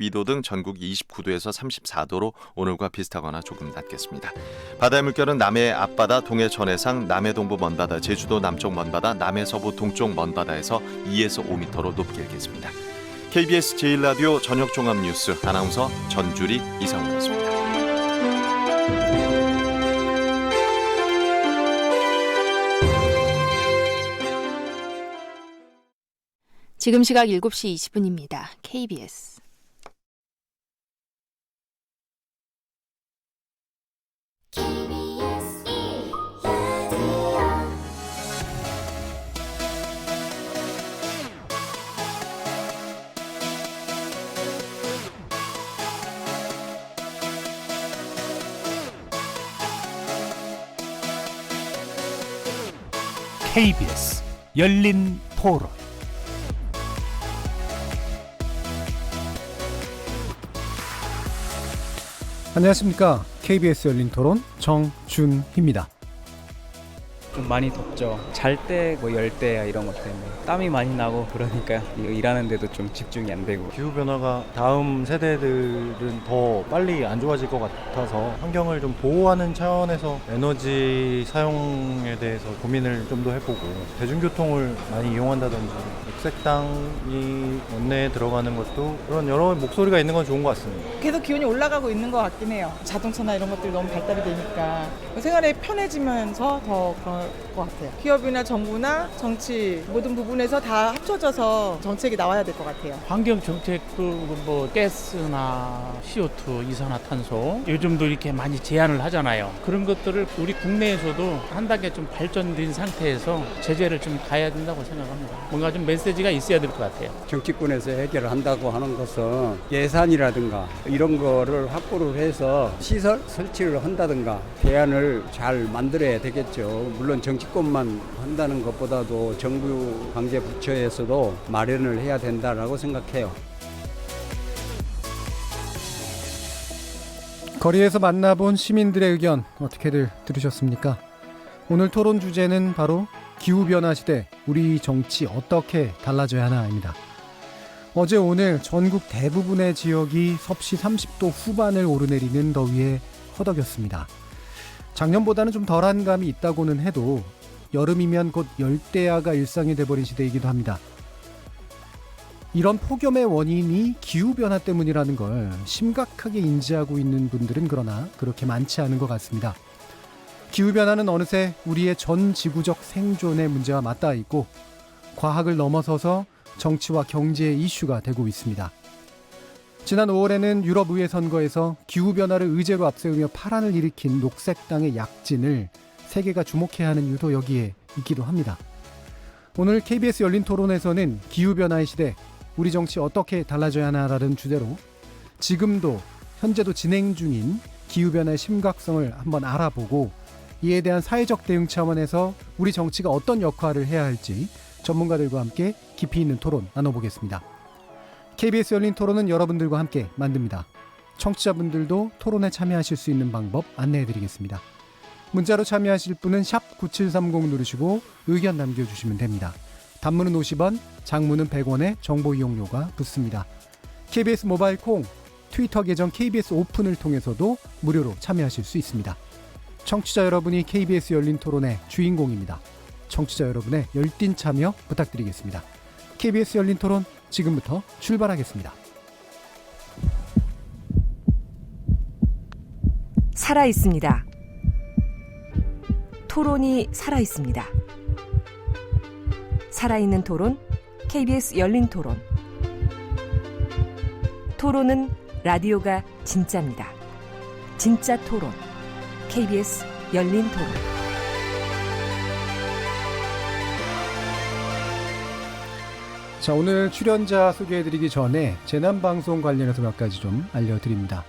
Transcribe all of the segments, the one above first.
12도 등 전국 29도에서 34도로 오늘과 비슷하거나 조금 낮겠습니다. 바다의 물결은 남해 앞바다, 동해 전해상, 남해 동부 먼바다, 제주도 남쪽 먼바다, 남해 서부 동쪽 먼바다에서 2에서 5m로 높게 일겠습니다. KBS 제1라디오 저녁 종합 뉴스 아나운서 전주리 이상우였습니다. 지금 시각 7시 20분입니다. KBS. KBS 열린 토론. 안녕하십니까. KBS 열린 토론 정준희입니다. 좀 많이 덥죠. 잘 때 뭐 열대야 이런 것 때문에 땀이 많이 나고 그러니까 일하는데도 좀 집중이 안 되고. 기후변화가 다음 세대들은 더 빨리 안 좋아질 것 같아서 환경을 좀 보호하는 차원에서 에너지 사용에 대해서 고민을 좀 더 해보고 대중교통을 많이 이용한다든지 녹색당이 원내에 들어가는 것도 그런 여러 목소리가 있는 건 좋은 것 같습니다. 계속 기온이 올라가고 있는 것 같긴 해요. 자동차나 이런 것들이 너무 발달이 되니까 생활이 편해지면서 더 그럴 것 같아요. 기업이나 정부나 정치 모든 부분에서 다 합쳐져서 정책이 나와야 될 것 같아요. 환경 정책도 뭐 가스나 CO2 이산화탄소 요즘도 이렇게 많이 제한을 하잖아요. 그런 것들을 우리 국내에서도 한 단계 좀 발전된 상태에서 제재를 좀 가야 된다고 생각합니다. 뭔가 좀 메시지가 있어야 될 것 같아요. 정치권에서 해결을 한다고 하는 것은 예산이라든가 이런 거를 확보를 해서 시설 설치를 한다든가 대안을 잘 만들어야 되겠죠. 물론 정치권만 한다는 것보다도 정부 관계 부처에서도 마련을 해야 된다라고 생각해요. 거리에서 만나본 시민들의 의견 어떻게들 들으셨습니까? 오늘 토론 주제는 바로 기후변화 시대 우리 정치 어떻게 달라져야 하나입니다. 어제 오늘 전국 대부분의 지역이 섭씨 30도 후반을 오르내리는 더위에 허덕였습니다. 작년보다는 좀 덜한 감이 있다고는 해도 여름이면 곧 열대야가 일상이 돼버린 시대이기도 합니다. 이런 폭염의 원인이 기후변화 때문이라는 걸 심각하게 인지하고 있는 분들은 그러나 그렇게 많지 않은 것 같습니다. 기후변화는 어느새 우리의 전 지구적 생존의 문제와 맞닿아 있고 과학을 넘어서서 정치와 경제의 이슈가 되고 있습니다. 지난 5월에는 유럽의회 선거에서 기후변화를 의제로 앞세우며 파란을 일으킨 녹색당의 약진을 세계가 주목해야 하는 이유도 여기에 있기도 합니다. 오늘 KBS 열린 토론에서는 기후변화의 시대, 우리 정치 어떻게 달라져야 하나라는 주제로 지금도 현재도 진행 중인 기후변화의 심각성을 한번 알아보고 이에 대한 사회적 대응 차원에서 우리 정치가 어떤 역할을 해야 할지 전문가들과 함께 깊이 있는 토론 나눠보겠습니다. KBS 열린 토론은 여러분들과 함께 만듭니다. 청취자분들도 토론에 참여하실 수 있는 방법 안내해드리겠습니다. 문자로 참여하실 분은 샵 9730 누르시고 의견 남겨주시면 됩니다. 단문은 50원, 장문은 100원의 정보 이용료가 붙습니다. KBS 모바일 콩, 트위터 계정 KBS 오픈을 통해서도 무료로 참여하실 수 있습니다. 청취자 여러분이 KBS 열린 토론의 주인공입니다. 청취자 여러분의 열띤 참여 부탁드리겠습니다. KBS 열린 토론 지금부터 출발하겠습니다. 살아있습니다. 토론이 살아있습니다. 살아있는 토론, KBS 열린 토론. 토론은 라디오가 진짜입니다. 진짜 토론, KBS 열린 토론. 자, 오늘 출연자 소개해드리기 전에 재난방송 관련해서 몇 가지 좀 알려드립니다.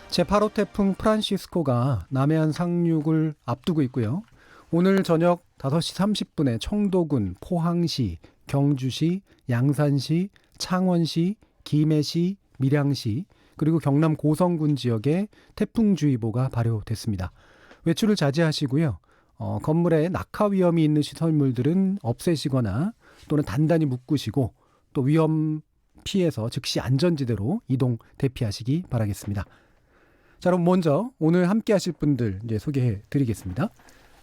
제8호 태풍 프란시스코가 남해안 상륙을 앞두고 있고요. 오늘 저녁 5시 30분에 청도군, 포항시, 경주시, 양산시, 창원시, 김해시, 밀양시 그리고 경남 고성군 지역에 태풍주의보가 발효됐습니다. 외출을 자제하시고요. 건물에 낙하 위험이 있는 시설물들은 없애시거나 또는 단단히 묶으시고 또 위험 피해서 즉시 안전지대로 이동 대피하시기 바라겠습니다. 자, 그럼 먼저 오늘 함께 하실 분들 이제 소개해 드리겠습니다.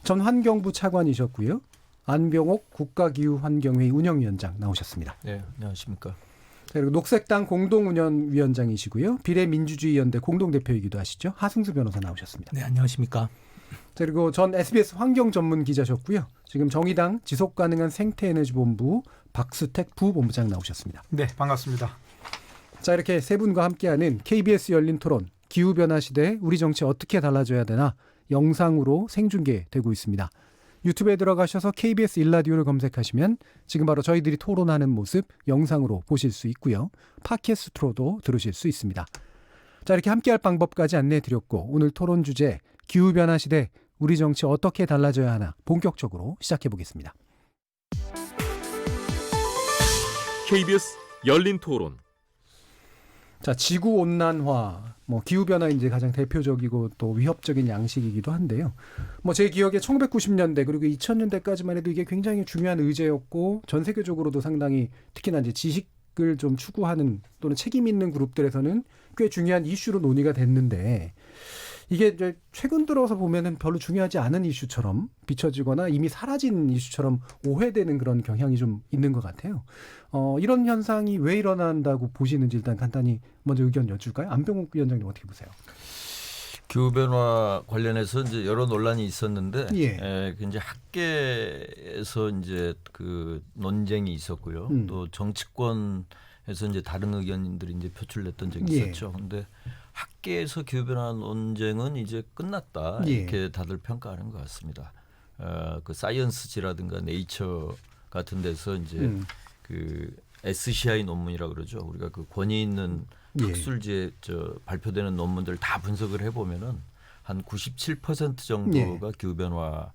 전 환경부 차관이셨고요. 안병옥 국가기후환경회의 운영위원장 나오셨습니다. 네, 안녕하십니까. 자, 그리고 녹색당 공동운영위원장이시고요. 비례민주주의연대 공동대표이기도 하시죠. 하승수 변호사 나오셨습니다. 네, 안녕하십니까. 자, 그리고 전 SBS 환경전문기자셨고요. 지금 정의당 지속가능한 생태에너지본부 박수택 부본부장 나오셨습니다. 네, 반갑습니다. 자, 이렇게 세 분과 함께하는 KBS 열린 토론, 기후변화 시대에 우리 정치 어떻게 달라져야 되나 영상으로 생중계되고 있습니다. 유튜브에 들어가셔서 KBS 일라디오를 검색하시면 지금 바로 저희들이 토론하는 모습 영상으로 보실 수 있고요. 팟캐스트로도 들으실 수 있습니다. 자, 이렇게 함께할 방법까지 안내해 드렸고 오늘 토론 주제 기후변화 시대 우리 정치 어떻게 달라져야 하나 본격적으로 시작해 보겠습니다. KBS 열린 토론. 자, 지구 온난화, 기후 변화 이제 가장 대표적이고 또 위협적인 양식이기도 한데요. 제 기억에 1990년대 그리고 2000년대까지만 해도 이게 굉장히 중요한 의제였고 전 세계적으로도 상당히 특히나 이제 지식을 좀 추구하는 또는 책임 있는 그룹들에서는 꽤 중요한 이슈로 논의가 됐는데 이게 이제 최근 들어서 보면은 별로 중요하지 않은 이슈처럼 비춰지거나 이미 사라진 이슈처럼 오해되는 그런 경향이 좀 있는 것 같아요. 이런 현상이 왜 일어난다고 보시는지 일단 간단히 먼저 의견 여쭐까요? 안병욱 위원장님 어떻게 보세요? 기후변화 관련해서 이제 여러 논란이 있었는데, 예. 이제 학계에서 이제 그 논쟁이 있었고요. 또 정치권에서 이제 다른 의견들이 이제 표출됐던 적이 있었죠. 근데 학계에서 기후변화 논쟁은 이제 끝났다 이렇게 다들 평가하는 것 같습니다. 그 사이언스지라든가 네이처 같은 데서 이제 그 SCI 논문이라 그러죠. 우리가 그 권위 있는 학술지에 발표되는 논문들 다 분석을 해보면은 한 97% 정도가 기후변화가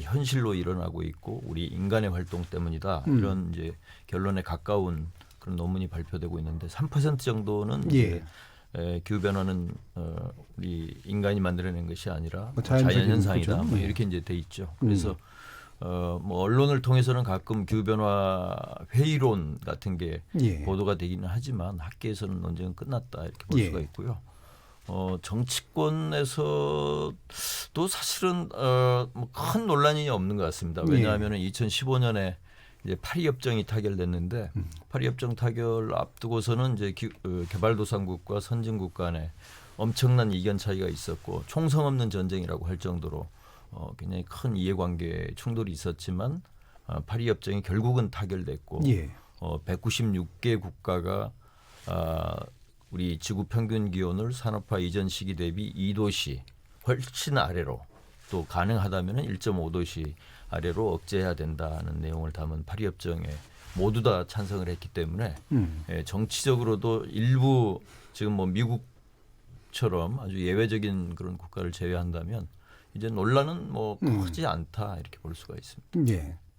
현실로 일어나고 있고 우리 인간의 활동 때문이다 이런 이제 결론에 가까운 그런 논문이 발표되고 있는데 3% 정도는 이제 기후 변화는 우리 인간이 만들어낸 것이 아니라 자연 현상이다. 이렇게 이제 돼 있죠. 그래서 언론을 통해서는 가끔 기후 변화 회의론 같은 게 보도가 되기는 하지만 학계에서는 논쟁은 끝났다 이렇게 볼 수가 있고요. 정치권에서도 사실은 큰 논란이 없는 것 같습니다. 왜냐하면 2015년에 이제 파리협정이 타결됐는데 파리협정 타결 앞두고서는 이제 개발도상국과 선진국 간에 엄청난 이견 차이가 있었고 총성 없는 전쟁이라고 할 정도로 굉장히 큰 이해관계 충돌이 있었지만 파리협정이 결국은 타결됐고 196개 국가가 우리 지구 평균 기온을 산업화 이전 시기 대비 2도씨 훨씬 아래로 또 가능하다면 1.5도씨 아래로 억제해야 된다는 내용을 담은 파리협정에 모두 다 찬성을 했기 때문에 정치적으로도 일부 지금 미국처럼 아주 예외적인 그런 국가를 제외한다면 이제 논란은 크지 않다 이렇게 볼 수가 있습니다.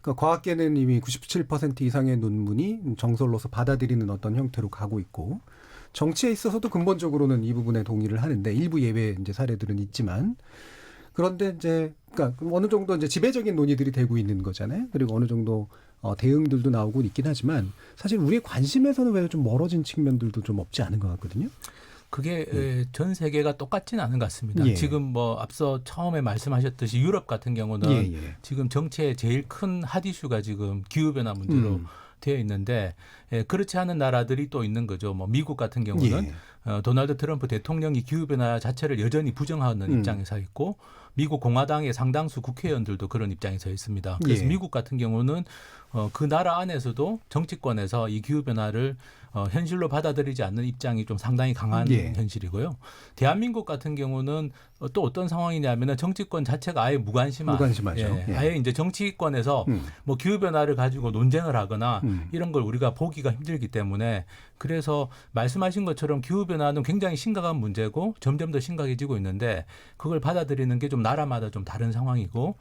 그러니까 과학계는 이미 97% 이상의 논문이 정설로서 받아들이는 어떤 형태로 가고 있고 정치에 있어서도 근본적으로는 이 부분에 동의를 하는데 일부 예외 이제 사례들은 있지만 그런데 이제 그러니까 어느 정도 이제 지배적인 논의들이 되고 있는 거잖아요. 그리고 어느 정도 대응들도 나오고 있긴 하지만 사실 우리의 관심에서는 왜 좀 멀어진 측면들도 좀 없지 않은 것 같거든요. 그게 전 세계가 똑같지는 않은 것 같습니다. 지금 앞서 처음에 말씀하셨듯이 유럽 같은 경우는 지금 정치의 제일 큰 핫 이슈가 지금 기후변화 문제로 되어 있는데 그렇지 않은 나라들이 또 있는 거죠. 미국 같은 경우는 도널드 트럼프 대통령이 기후변화 자체를 여전히 부정하는 입장에 서 있고 미국 공화당의 상당수 국회의원들도 그런 입장에 서 있습니다. 그래서 미국 같은 경우는 그 나라 안에서도 정치권에서 이 기후변화를 현실로 받아들이지 않는 입장이 좀 상당히 강한 현실이고요. 대한민국 같은 경우는 또 어떤 상황이냐면 정치권 자체가 아예 무관심하죠. 아예 이제 정치권에서 기후변화를 가지고 논쟁을 하거나 이런 걸 우리가 보기가 힘들기 때문에 그래서 말씀하신 것처럼 기후변화는 굉장히 심각한 문제고 점점 더 심각해지고 있는데 그걸 받아들이는 게 좀 나라마다 좀 다른 상황이고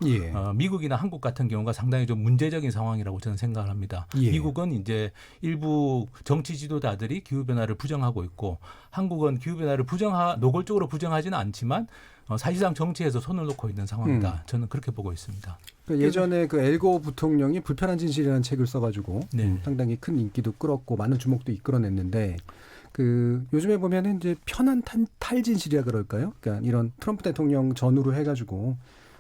미국이나 한국 같은 경우가 상당히 좀 문제적인 상황이라고 저는 생각을 합니다. 미국은 이제 일부 정치 지도자들이 기후변화를 부정하고 있고 한국은 기후변화를 노골적으로 부정하지는 않지만 사실상 정치에서 손을 놓고 있는 상황이다. 저는 그렇게 보고 있습니다. 예전에 그 엘고 부통령이 불편한 진실이라는 책을 써가지고 네. 상당히 큰 인기도 끌었고 많은 주목도 이끌어냈는데 그 요즘에 보면은 이제 편한 탈진실이라 그럴까요? 그러니까 이런 트럼프 대통령 전후로 해가지고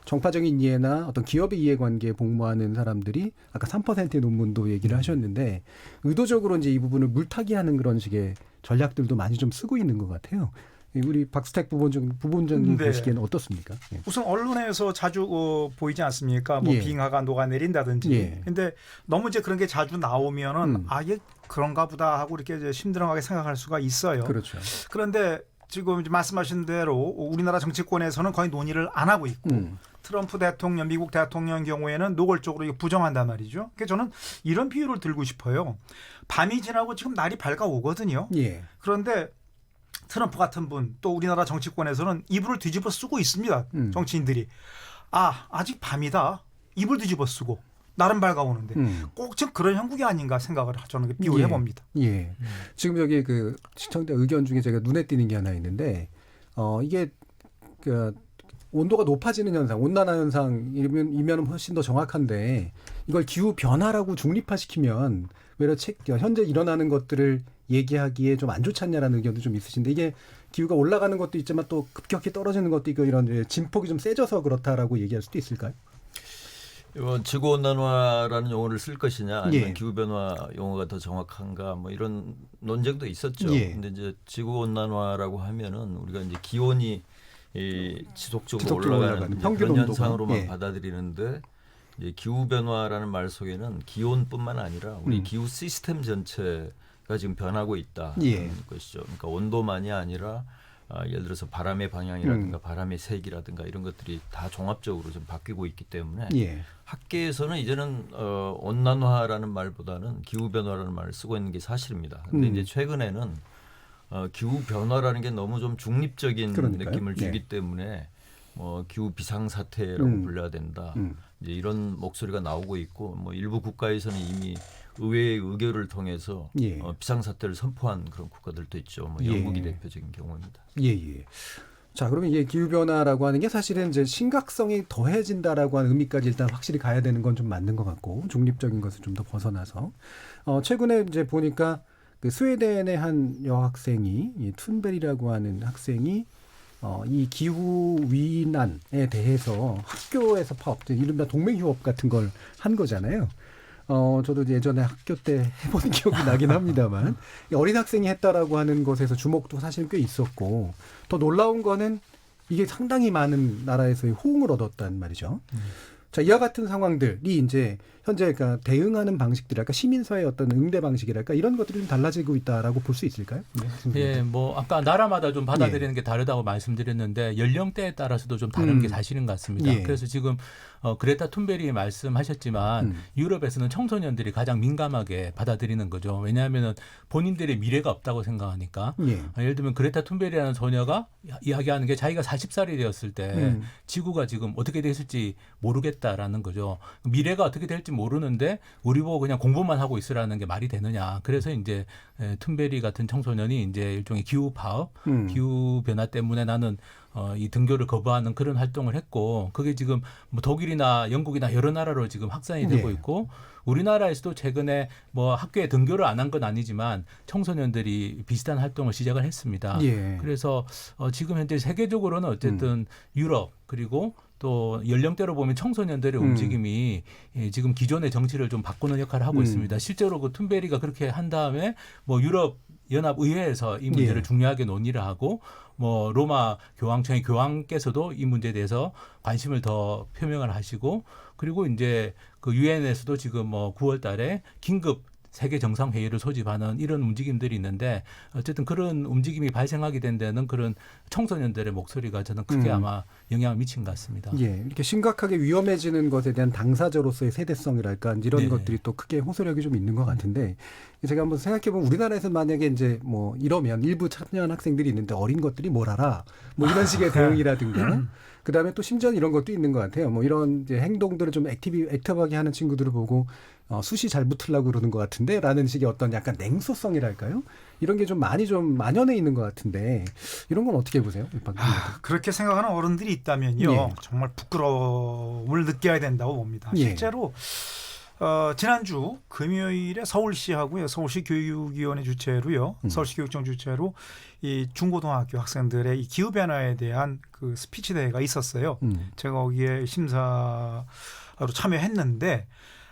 정파적인 이해나 어떤 기업의 이해관계에 복무하는 사람들이 아까 3%의 논문도 얘기를 하셨는데 의도적으로 이제 이 부분을 물타기하는 그런 식의 전략들도 많이 좀 쓰고 있는 것 같아요. 우리 박스택 부본장님 보시기에는 어떻습니까? 예. 우선 언론에서 자주 보이지 않습니까? 뭐 예. 빙하가 녹아내린다든지. 예. 근데 너무 이제 그런 게 자주 나오면은 이게 그런가 보다 하고 이렇게 이제 심드렁하게 생각할 수가 있어요. 그렇죠. 그런데 지금 이제 말씀하신 대로 우리나라 정치권에서는 거의 논의를 안 하고 있고 트럼프 대통령, 미국 대통령 경우에는 노골적으로 이거 부정한단 말이죠. 그래서 저는 이런 비유를 들고 싶어요. 밤이 지나고 지금 날이 밝아오거든요. 예. 그런데 트럼프 같은 분 또 우리나라 정치권에서는 이불을 뒤집어 쓰고 있습니다. 정치인들이. 아직 밤이다. 이불 뒤집어 쓰고 날은 밝아오는데 꼭 지금 그런 형국이 아닌가 생각을 저는 비유해 봅니다. 예. 지금 여기 그 시청자 의견 중에 제가 눈에 띄는 게 하나 있는데 이게 그 온도가 높아지는 현상, 온난화 현상이면 훨씬 더 정확한데 이걸 기후 변화라고 중립화시키면 외려 현재 일어나는 것들을 얘기하기에 좀 안 좋지 않냐라는 의견도 좀 있으신데 이게 기후가 올라가는 것도 있지만 또 급격히 떨어지는 것도 있고 이런 진폭이 좀 세져서 그렇다라고 얘기할 수도 있을까요? 이건 지구온난화라는 용어를 쓸 것이냐 아니면 예. 기후변화 용어가 더 정확한가 뭐 이런 논쟁도 있었죠. 예. 근데 이제 지구온난화라고 하면은 우리가 이제 기온이 지속적으로 올라가는 평균 그런 온도가. 현상으로만 예. 받아들이는데 이제 기후변화라는 말 속에는 기온뿐만 아니라 우리 기후 시스템 전체가 지금 변하고 있다는 예. 것이죠. 그러니까 온도만이 아니라 예를 들어서 바람의 방향이라든가 바람의 색이라든가 이런 것들이 다 종합적으로 좀 바뀌고 있기 때문에 예. 학계에서는 이제는 온난화라는 말보다는 기후변화라는 말을 쓰고 있는 게 사실입니다. 그런데 이제 최근에는 기후변화라는 게 너무 좀 중립적인 그러니까요. 느낌을 주기 예. 때문에 기후 비상사태라고 불러야 된다. 이제 이런 목소리가 나오고 있고 뭐 일부 국가에서는 이미 의회의 의결을 통해서 예. 비상사태를 선포한 그런 국가들도 있죠. 뭐 예. 영국이 대표적인 경우입니다. 예. 자, 그러면 이게 기후변화라고 하는 게 사실은 이제 심각성이 더해진다라고 하는 의미까지 일단 확실히 가야 되는 건 좀 맞는 것 같고 중립적인 것을 좀 더 벗어나서 최근에 이제 보니까 그 스웨덴의 한 여학생이 이 툰베리라고 하는 학생이 이 기후 위난에 대해서 학교에서 파업, 이른바 동맹휴업 같은 걸 한 거잖아요. 저도 예전에 학교 때 해본 기억이 나긴 합니다만 어린 학생이 했다라고 하는 것에서 주목도 사실 꽤 있었고 더 놀라운 거는 이게 상당히 많은 나라에서의 호응을 얻었단 말이죠. 자, 이와 같은 상황들이 이제 현재 그러니까 대응하는 방식들이랄까 시민사회의 어떤 응대 방식이랄까 이런 것들이 좀 달라지고 있다라고 볼 수 있을까요? 네. 예, 뭐 아까 나라마다 좀 받아들이는 게 다르다고 말씀드렸는데 연령대에 따라서도 좀 다른 게 사실인 것 같습니다. 예. 그래서 지금 그레타 툰베리 말씀하셨지만 유럽에서는 청소년들이 가장 민감하게 받아들이는 거죠. 왜냐하면은 본인들의 미래가 없다고 생각하니까. 예. 예를 들면 그레타 툰베리라는 소녀가 이야기하는 게 자기가 40살이 되었을 때 지구가 지금 어떻게 됐을지 모르겠다라는 거죠. 미래가 어떻게 될지 모르는데 우리 보고 그냥 공부만 하고 있으라는 게 말이 되느냐. 그래서 이제 툰베리 같은 청소년이 이제 일종의 기후 파업, 기후 변화 때문에 나는 이 등교를 거부하는 그런 활동을 했고 그게 지금 뭐 독일이나 영국이나 여러 나라로 지금 확산이 되고 있고 우리나라에서도 최근에 뭐 학교에 등교를 안 한 건 아니지만 청소년들이 비슷한 활동을 시작을 했습니다. 예. 그래서 지금 현재 세계적으로는 어쨌든 유럽 그리고 또 연령대로 보면 청소년들의 움직임이 지금 기존의 정치를 좀 바꾸는 역할을 하고 있습니다. 실제로 그 툰베리가 그렇게 한 다음에 뭐 유럽 연합 의회에서 이 문제를 중요하게 논의를 하고 뭐 로마 교황청의 교황께서도 이 문제에 대해서 관심을 더 표명을 하시고 그리고 이제 그 유엔에서도 지금 뭐 9월 달에 긴급 세계 정상회의를 소집하는 이런 움직임들이 있는데 어쨌든 그런 움직임이 발생하게 된 데는 그런 청소년들의 목소리가 저는 크게 아마 영향을 미친 것 같습니다. 예, 이렇게 심각하게 위험해지는 것에 대한 당사자로서의 세대성이랄까 이런 네네. 것들이 또 크게 호소력이 좀 있는 것 같은데 제가 한번 생각해보면 우리나라에서 만약에 이제 뭐 이러면 일부 참여한 학생들이 있는데 어린 것들이 뭘 알아 뭐 이런 식의 대응이라든가 그다음에 또 심지어 이런 것도 있는 것 같아요. 뭐 이런 이제 행동들을 좀 액티브하게 하는 친구들을 보고 숱이 잘 붙으려고 그러는 것 같은데 라는 식의 어떤 약간 냉소성이랄까요? 이런 게 좀 많이 좀 만연해 있는 것 같은데 이런 건 어떻게 보세요? 그렇게 생각하는 어른들이 있다면요. 예. 정말 부끄러움을 느껴야 된다고 봅니다. 예. 실제로 지난주 금요일에 서울시하고요. 서울시 교육위원회 주최로요. 서울시 교육청 주최로 이 중고등학교 학생들의 이 기후변화에 대한 그 스피치 대회가 있었어요. 제가 거기에 심사로 참여했는데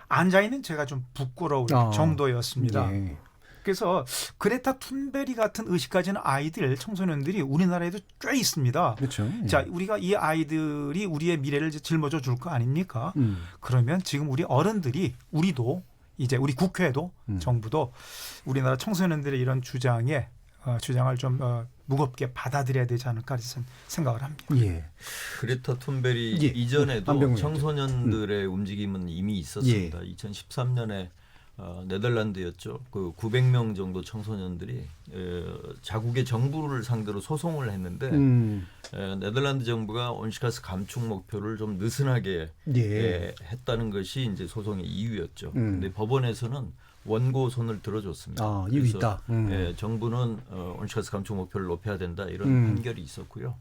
앉아있는 제가 좀 부끄러울 정도였습니다. 예. 그래서 그레타 툰베리 같은 의식 가진 아이들, 청소년들이 우리나라에도 꽤 있습니다. 그렇죠. 예. 자, 우리가 이 아이들이 우리의 미래를 짊어져 줄 거 아닙니까? 그러면 지금 우리 어른들이 우리도 이제 우리 국회도 정부도 우리나라 청소년들의 이런 주장을 좀 무겁게 받아들여야 되지 않을까 생각을 합니다. 예. 그레타 툰베리 예. 이전에도 청소년들의 움직임은 이미 있었습니다. 예. 2013년에 네덜란드였죠. 그 900명 정도 청소년들이 자국의 정부를 상대로 소송을 했는데 네덜란드 정부가 온실가스 감축 목표를 좀 느슨하게 했다는 것이 이제 소송의 이유였죠. 근데 법원에서는 원고 손을 들어줬습니다. 이유 있다. 정부는 온실가스 감축 목표를 높여야 된다 이런 판결이 있었고요.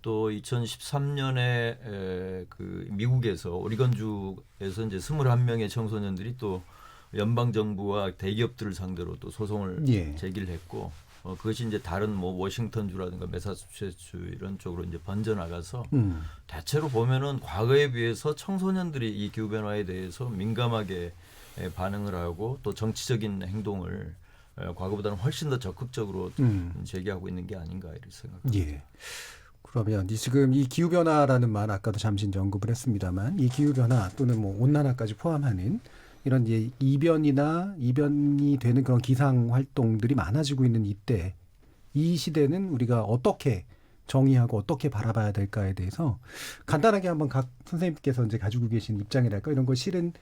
또 2013년에 그 미국에서 오리건주에서 이제 21명의 청소년들이 또 연방 정부와 대기업들을 상대로 또 소송을 제기를 했고 그것이 이제 다른 뭐 워싱턴주라든가 매사추세츠 이런 쪽으로 이제 번져 나가서 대체로 보면은 과거에 비해서 청소년들이 이 기후 변화에 대해서 민감하게 반응을 하고 또 정치적인 행동을 과거보다는 훨씬 더 적극적으로 제기하고 있는 게 아닌가 이런 생각합니다. 예. 그러면 지금 이 기후 변화라는 말 아까도 잠시 이제 언급을 했습니다만 이 기후 변화 또는 뭐 온난화까지 포함하는 이런 이제 이변이 되는 그런 기상 활동들이 많아지고 있는 이때 이 시대는 우리가 어떻게 정의하고 어떻게 바라봐야 될까에 대해서 간단하게 한번 각 선생님께서 이제 가지고 계신 입장이랄까 이런 거 실은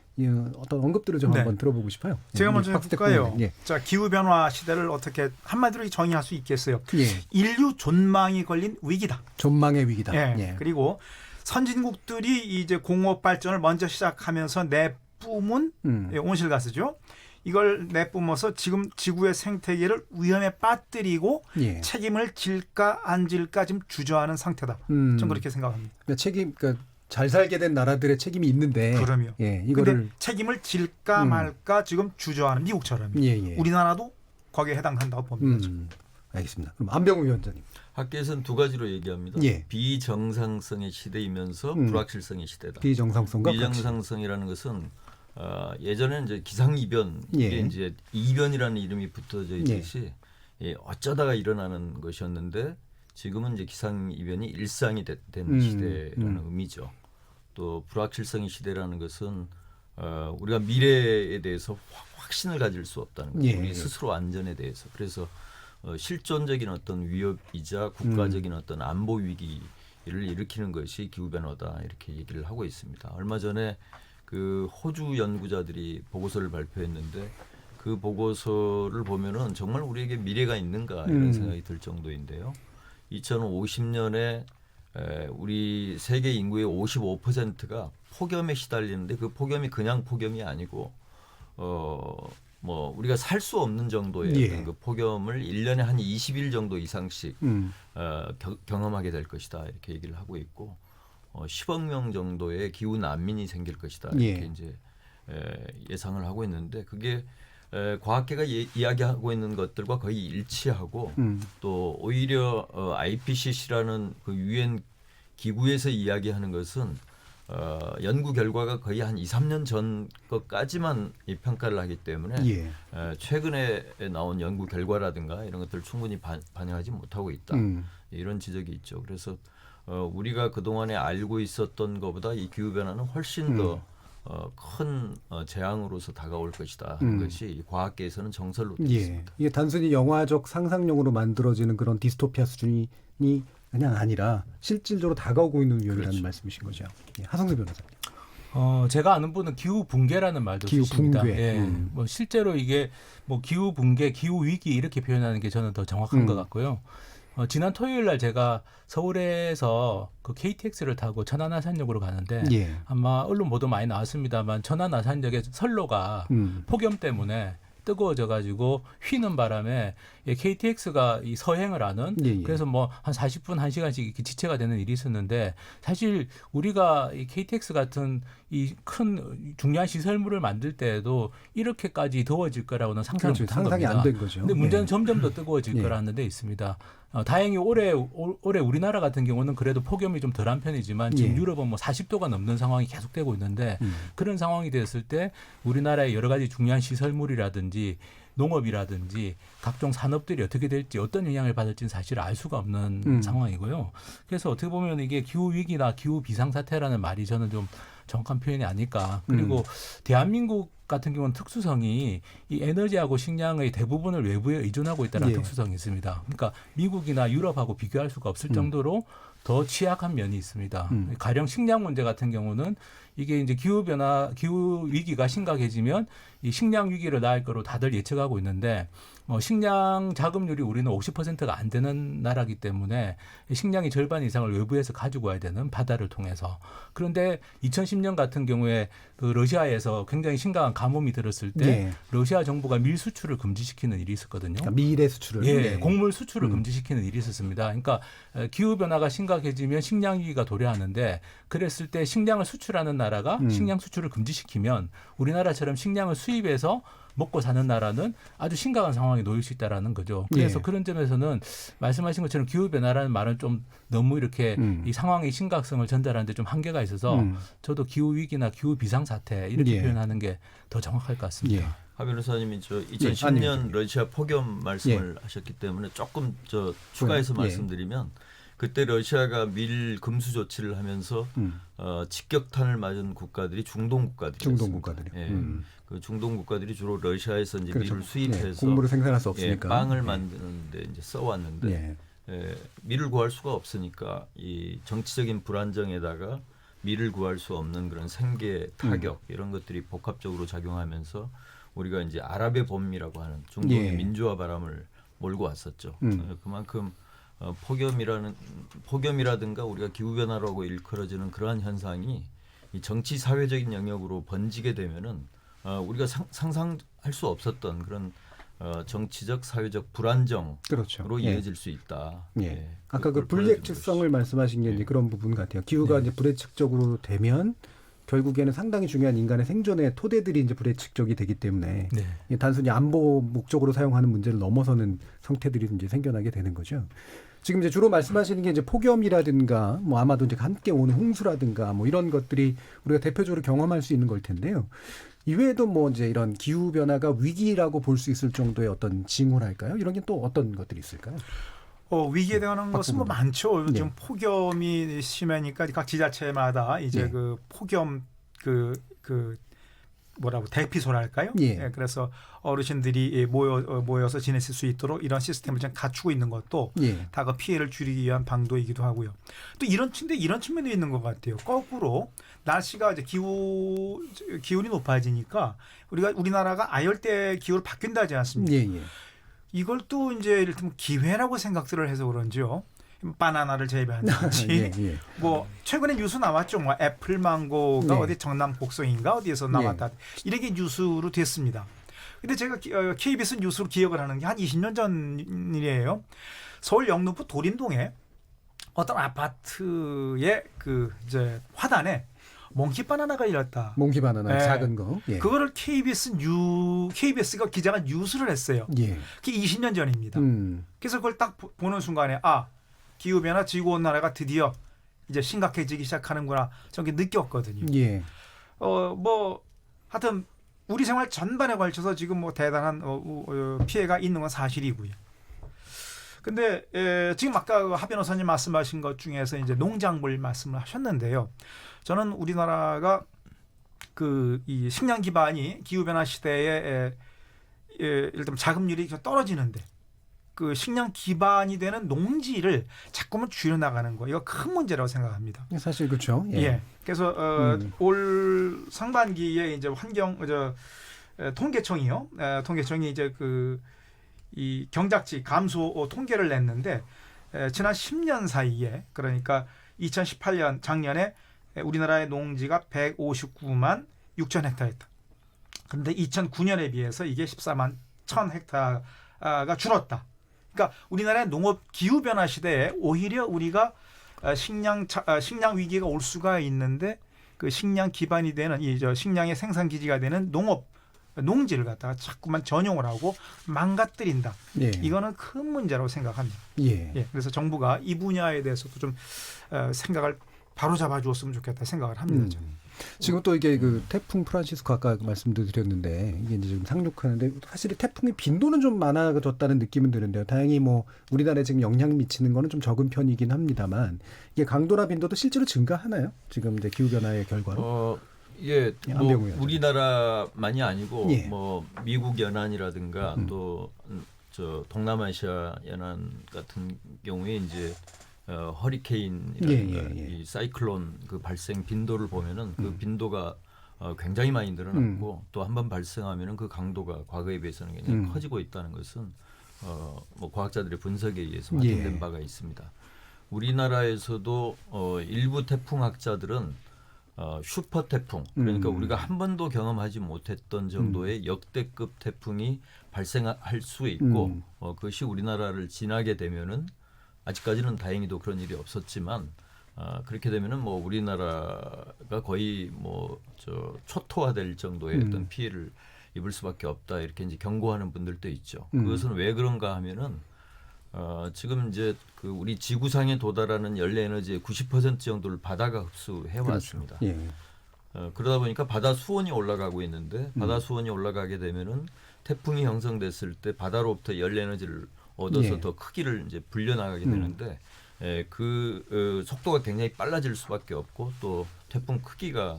어떤 언급들을 좀 한번 들어보고 싶어요. 제가 먼저 해볼까요? 예. 자, 기후변화 시대를 어떻게 한마디로 정의할 수 있겠어요? 예. 인류 존망이 걸린 위기다. 존망의 위기다. 예. 그리고 선진국들이 이제 공업 발전을 먼저 시작하면서 내뿜은 온실가스죠. 이걸 내뿜어서 지금 지구의 생태계를 위험에 빠뜨리고 책임을 질까 안 질까 지금 주저하는 상태다. 전 그렇게 생각합니다. 그러니까 잘 살게 된 나라들의 책임이 있는데, 그럼요. 이거를 근데 책임을 질까 말까 지금 주저하는 미국처럼 우리나라도 거기에 해당한다고 봅니다. 알겠습니다. 그럼 안병우 위원장님. 학계에서는 두 가지로 얘기합니다. 비정상성의 시대이면서 불확실성의 시대다. 비정상성과 비정상성이라는 것은 예전에는 이제 기상 이변 이게 이제 이변이라는 이름이 붙어져 있듯이 어쩌다가 일어나는 것이었는데 지금은 이제 기상 이변이 일상이 된 시대라는 의미죠. 또 불확실성의 시대라는 것은 우리가 미래에 대해서 확신을 가질 수 없다는 거죠. 우리 스스로 안전에 대해서. 그래서 실존적인 어떤 위협이자 국가적인 어떤 안보 위기를 일으키는 것이 기후 변화다 이렇게 얘기를 하고 있습니다. 얼마 전에 그 호주 연구자들이 보고서를 발표했는데 그 보고서를 보면은 정말 우리에게 미래가 있는가 이런 생각이 들 정도인데요. 2050년에 우리 세계 인구의 55%가 폭염에 시달리는데 그 폭염이 그냥 폭염이 아니고 뭐 우리가 살 수 없는 정도의 그 폭염을 1년에 한 20일 정도 이상씩 경험하게 될 것이다 이렇게 얘기를 하고 있고 10억 명 정도의 기후 난민이 생길 것이다 이렇게 이제 예상을 하고 있는데 그게 과학계가 이야기하고 있는 것들과 거의 일치하고 또 오히려 IPCC라는 그 유엔 기구에서 이야기하는 것은 연구 결과가 거의 한 2, 3년 전 것까지만 이 평가를 하기 때문에 최근에 나온 연구 결과라든가 이런 것들을 충분히 반영하지 못하고 있다. 이런 지적이 있죠. 그래서 우리가 그동안에 알고 있었던 것보다 이 기후변화는 훨씬 더 큰 재앙으로서 다가올 것이다 하는 것이 과학계에서는 정설로 되어 있습니다. 이게 단순히 영화적 상상력으로 만들어지는 그런 디스토피아 수준이 그냥 아니라 실질적으로 다가오고 있는 위험이라는 말씀이신 거죠. 하성수 변호사님. 제가 아는 분은 기후 붕괴라는 말도 쓰십니다. 뭐 실제로 이게 뭐 기후 붕괴, 기후 위기 이렇게 표현하는 게 저는 더 정확한 것 같고요. 지난 토요일 날 제가 서울에서 그 KTX를 타고 천안아산역으로 가는데 아마 언론 보도 많이 나왔습니다만 천안아산역의 선로가 폭염 때문에 뜨거워져 가지고 휘는 바람에 KTX가 이 서행을 하는 예. 그래서 뭐 한 40분 1시간씩 이렇게 지체가 되는 일이 있었는데 사실 우리가 이 KTX 같은 이 큰 중요한 시설물을 만들 때에도 이렇게까지 더워질 거라고는 상상을 그렇죠. 못한 상상이 겁니다. 안 된 거죠. 근데 문제는 예. 점점 더 뜨거워질 예. 거라는 데 있습니다. 다행히 올해 우리나라 같은 경우는 그래도 폭염이 좀 덜한 편이지만 지금 예. 유럽은 뭐 40도가 넘는 상황이 계속되고 있는데 그런 상황이 됐을 때 우리나라의 여러 가지 중요한 시설물이라든지 농업이라든지 각종 산업들이 어떻게 될지 어떤 영향을 받을지는 사실 알 수가 없는 상황이고요. 그래서 어떻게 보면 이게 기후 위기나 기후 비상사태라는 말이 저는 좀 정확한 표현이 아닐까. 그리고 대한민국 같은 경우는 특수성이 이 에너지하고 식량의 대부분을 외부에 의존하고 있다는 예. 특수성이 있습니다. 그러니까 미국이나 유럽하고 비교할 수가 없을 정도로 더 취약한 면이 있습니다. 가령 식량 문제 같은 경우는 이게 이제 기후 위기가 심각해지면 이 식량 위기를 낳을 거로 다들 예측하고 있는데 식량 자급률이 우리는 50%가 안 되는 나라이기 때문에 식량의 절반 이상을 외부에서 가지고 와야 되는 바다를 통해서. 그런데 2010년 같은 경우에 그 러시아에서 굉장히 심각한 가뭄이 들었을 때 예. 러시아 정부가 밀 수출을 금지시키는 일이 있었거든요. 그러니까 밀의 수출을. 예, 곡물 수출을 금지시키는 일이 있었습니다. 그러니까 기후 변화가 심각해지면 식량 위기가 도래하는데 그랬을 때 식량을 수출하는 나라가 식량 수출을 금지시키면 우리나라처럼 식량을 수입해서 먹고 사는 나라는 아주 심각한 상황에 놓일 수 있다라는 거죠. 그래서 예. 그런 점에서는 말씀하신 것처럼 기후 변화라는 말은 좀 너무 이렇게 이 상황의 심각성을 전달하는데 좀 한계가 있어서 저도 기후 위기나 기후 비상 사태 이렇게 예. 표현하는 게 더 정확할 것 같습니다. 예. 하 변호사님이 저 예, 2010년 러시아 폭염 말씀을 하셨기 때문에 조금 저 추가해서 예. 말씀드리면 그때 러시아가 밀 금수 조치를 하면서 직격탄을 맞은 국가들이 중동 국가들이었습니다. 중동 국가들이. 예. 그 중동 국가들이 주로 러시아에서 이제 그렇죠. 밀을 수입해서 예. 곡물을 생산할 수 없으니까. 빵을 만드는데 이제 써왔는데 예. 밀을 구할 수가 없으니까 이 정치적인 불안정에다가 밀을 구할 수 없는 그런 생계 타격 이런 것들이 복합적으로 작용하면서 우리가 이제 아랍의 봄이라고 하는 중동의 예. 민주화 바람을 몰고 왔었죠. 그만큼 폭염이라든가 우리가 기후 변화라고 일컬어지는 그러한 현상이 이 정치 사회적인 영역으로 번지게 되면은 우리가 상상할 수 없었던 그런 정치적 사회적 불안정으로 그렇죠. 이어질 수 있다. 예. 예. 아까 그 그걸 보여주는 불예측성을 말씀하신 게 이제 예. 그런 부분 같아요. 기후가 이제 불예측적으로 되면 결국에는 상당히 중요한 인간의 생존의 토대들이 이제 불예측적이 되기 때문에 네. 단순히 안보 목적으로 사용하는 문제를 넘어서는 형태들이 이제 생겨나게 되는 거죠. 지금 이제 주로 말씀하시는 게 이제 폭염이라든가 뭐 아마도 이제 함께 오는 홍수라든가 뭐 이런 것들이 우리가 대표적으로 경험할 수 있는 걸 텐데요. 이외에도 뭐 이제 이런 기후 변화가 위기라고 볼 수 있을 정도의 어떤 징후랄까요? 이런 게 또 어떤 것들이 있을까요? 위기에 대한 것은 뭐 많죠. 네. 지금 폭염이 심하니까 각 지자체마다 이제 네. 그 폭염 그 뭐라고 대피소랄까요? 예. 그래서 어르신들이 모여서 지냈을 수 있도록 이런 시스템을 좀 갖추고 있는 것도 예. 다 그 피해를 줄이기 위한 방도이기도 하고요. 또 이런 측면도 있는 것 같아요. 거꾸로 날씨가 이제 기온이 높아지니까 우리나라가 아열대 기후로 바뀐다지 않습니까? 예, 예. 이걸 또 이제 이를테면 기회라고 생각들을 해서 그런지요. 바나나를 재배한다든지 예, 예. 뭐 최근에 뉴스 나왔죠. 뭐 애플 망고가 네. 어디 정남 곡성인가 어디에서 나왔다. 이렇게 뉴스로 됐습니다. 근데 제가 KBS 뉴스로 기억을 하는 게 한 20년 전 일이에요. 서울 영등포 도림동에 어떤 아파트의 그 이제 화단에 몽키 바나나가 일었다. 몽키 바나나 네. 작은 거. 예. 그거를 KBS가 기자가 뉴스를 했어요. 예. 그게 20년 전입니다. 그래서 그걸 딱 보는 순간에 기후변화 지구온난화가 드디어 이제 심각해지기 시작하는구나. 저게 느꼈거든요. 예. 뭐 하여튼 우리 생활 전반에 걸쳐서 지금 뭐 대단한 피해가 있는 건 사실이고요. 근데 지금 아까 하 변호사님 말씀하신 것 중에서 이제 농작물 말씀을 하셨는데요. 저는 우리나라가 이 식량 기반이 기후 변화 시대에 예를 들면 자급률이 떨어지는데 그 식량 기반이 되는 농지를 자꾸만 줄여나가는 거 이거 큰 문제라고 생각합니다. 사실 그렇죠. 예. 그래서 올 상반기에 이제 통계청이요. 통계청이 이제 이 경작지 감소 통계를 냈는데 지난 10년 사이에 그러니까 2018년 작년에 우리나라의 농지가 159만 6천 헥타였다. 그런데 2009년에 비해서 이게 14만 1천 헥타가 줄었다. 그러니까 우리나라의 농업 기후 변화 시대에 오히려 우리가 식량 위기가 올 수가 있는데 그 식량 기반이 되는 식량의 생산 기지가 되는 농지를 갖다가 자꾸만 전용을 하고 망가뜨린다. 예. 이거는 큰 문제라고 생각합니다. 예. 그래서 정부가 이 분야에 대해서도 좀 생각을 바로 잡아주었으면 좋겠다 생각을 합니다. 저는. 지금 또 이게 그 태풍 프란시스코 아까 말씀도 드렸는데 이게 이제 지금 상륙하는데 사실 태풍의 빈도는 좀 많아졌다는 느낌은 드는데요. 다행히 뭐 우리나라에 지금 영향 미치는 거는 좀 적은 편이긴 합니다만 이게 강도나 빈도도 실제로 증가하나요? 지금 이제 기후 변화의 결과로? 예, 뭐 우리나라만이 아니고 예. 뭐 미국 연안이라든가 또 저 동남아시아 연안 같은 경우에 이제 허리케인이라든가 이 사이클론 그 발생 빈도를 보면은 그 빈도가 굉장히 많이 늘어났고 또 한 번 발생하면은 그 강도가 과거에 비해서는 굉장히 커지고 있다는 것은 뭐 과학자들의 분석에 의해서 확인된 바가 있습니다. 우리나라에서도 일부 태풍학자들은 슈퍼 태풍 그러니까 우리가 한 번도 경험하지 못했던 정도의 역대급 태풍이 발생할 수 있고 그것이 우리나라를 지나게 되면은 아직까지는 다행히도 그런 일이 없었지만 그렇게 되면은 뭐 우리나라가 거의 뭐 초토화될 정도의 어떤 피해를 입을 수밖에 없다 이렇게 이제 경고하는 분들도 있죠. 그것은 왜 그런가 하면은 지금 이제 그 우리 지구상에 도달하는 연료 에너지의 90% 정도를 바다가 흡수해 왔습니다. 그렇죠. 그러다 보니까 바다 수온이 올라가고 있는데 바다 수온이 올라가게 되면은 태풍이 형성됐을 때 바다로부터 연료 에너지를 얻어서 더 크기를 이제 불려나가게 되는데 그 속도가 굉장히 빨라질 수밖에 없고 또 태풍 크기가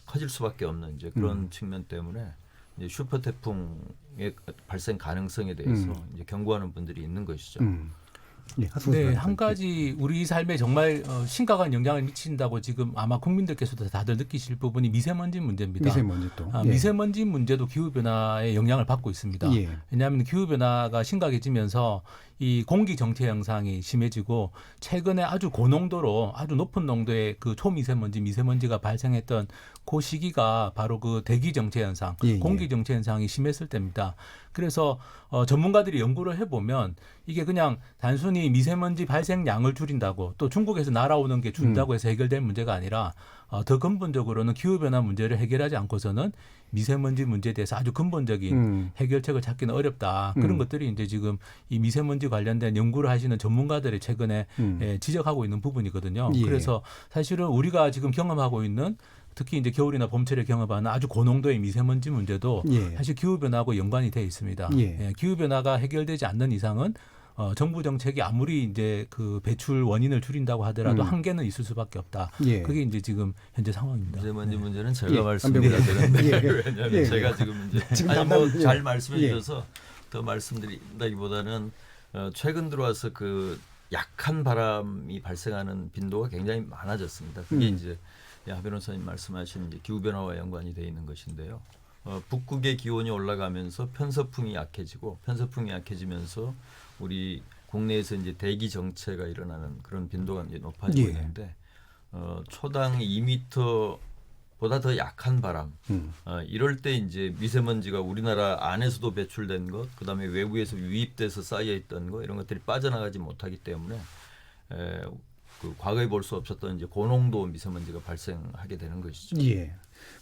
커질 수밖에 없는 이제 그런 측면 때문에 이제 슈퍼 태풍의 발생 가능성에 대해서 이제 경고하는 분들이 있는 것이죠. 네, 한 가지 우리 삶에 정말 심각한 영향을 미친다고 지금 아마 국민들께서도 다들 느끼실 부분이 미세먼지 문제입니다. 미세먼지 또. 미세먼지 문제도 기후변화의 영향을 받고 있습니다. 왜냐하면 기후변화가 심각해지면서 이 공기 정체 현상이 심해지고 최근에 아주 고농도로 아주 높은 농도의 그 초미세먼지, 미세먼지가 발생했던 그 시기가 바로 그 대기 정체 현상, 공기 정체 현상이 심했을 때입니다. 그래서 전문가들이 연구를 해보면 이게 그냥 단순히 미세먼지 발생량을 줄인다고 또 중국에서 날아오는 게 준다고 해서 해결될 문제가 아니라 더 근본적으로는 기후변화 문제를 해결하지 않고서는 미세먼지 문제에 대해서 아주 근본적인 해결책을 찾기는 어렵다. 그런 것들이 이제 지금 이 미세먼지 관련된 연구를 하시는 전문가들이 최근에 지적하고 있는 부분이거든요. 그래서 사실은 우리가 지금 경험하고 있는 특히 이제 겨울이나 봄철에 경험하는 아주 고농도의 미세먼지 문제도 사실 기후변화하고 연관이 되어 있습니다. 기후변화가 해결되지 않는 이상은 정부 정책이 아무리 이제 그 배출 원인을 줄인다고 하더라도 한계는 있을 수밖에 없다. 그게 이제 지금 현재 상황입니다. 미세먼지 문제는 제가 말씀드려야 되는데 왜냐하면 제가 지금 이제 잘 말씀해 주셔서 더 말씀드린다기보다는 최근 들어와서 그 약한 바람이 발생하는 빈도가 굉장히 많아졌습니다. 그게 이제 하 변호사님 말씀하신 이제 기후 변화와 연관이 되어 있는 것인데요. 북극의 기온이 올라가면서 편서풍이 약해지면서 우리 국내에서 이제 대기 정체가 일어나는 그런 빈도가 이제 높아지고 있는데 초당 2m보다 더 약한 바람 이럴 때 이제 미세먼지가 우리나라 안에서도 배출된 것, 그다음에 외부에서 유입돼서 쌓여 있던 것 이런 것들이 빠져나가지 못하기 때문에 그 과거에 볼 수 없었던 이제 고농도 미세먼지가 발생하게 되는 것이죠.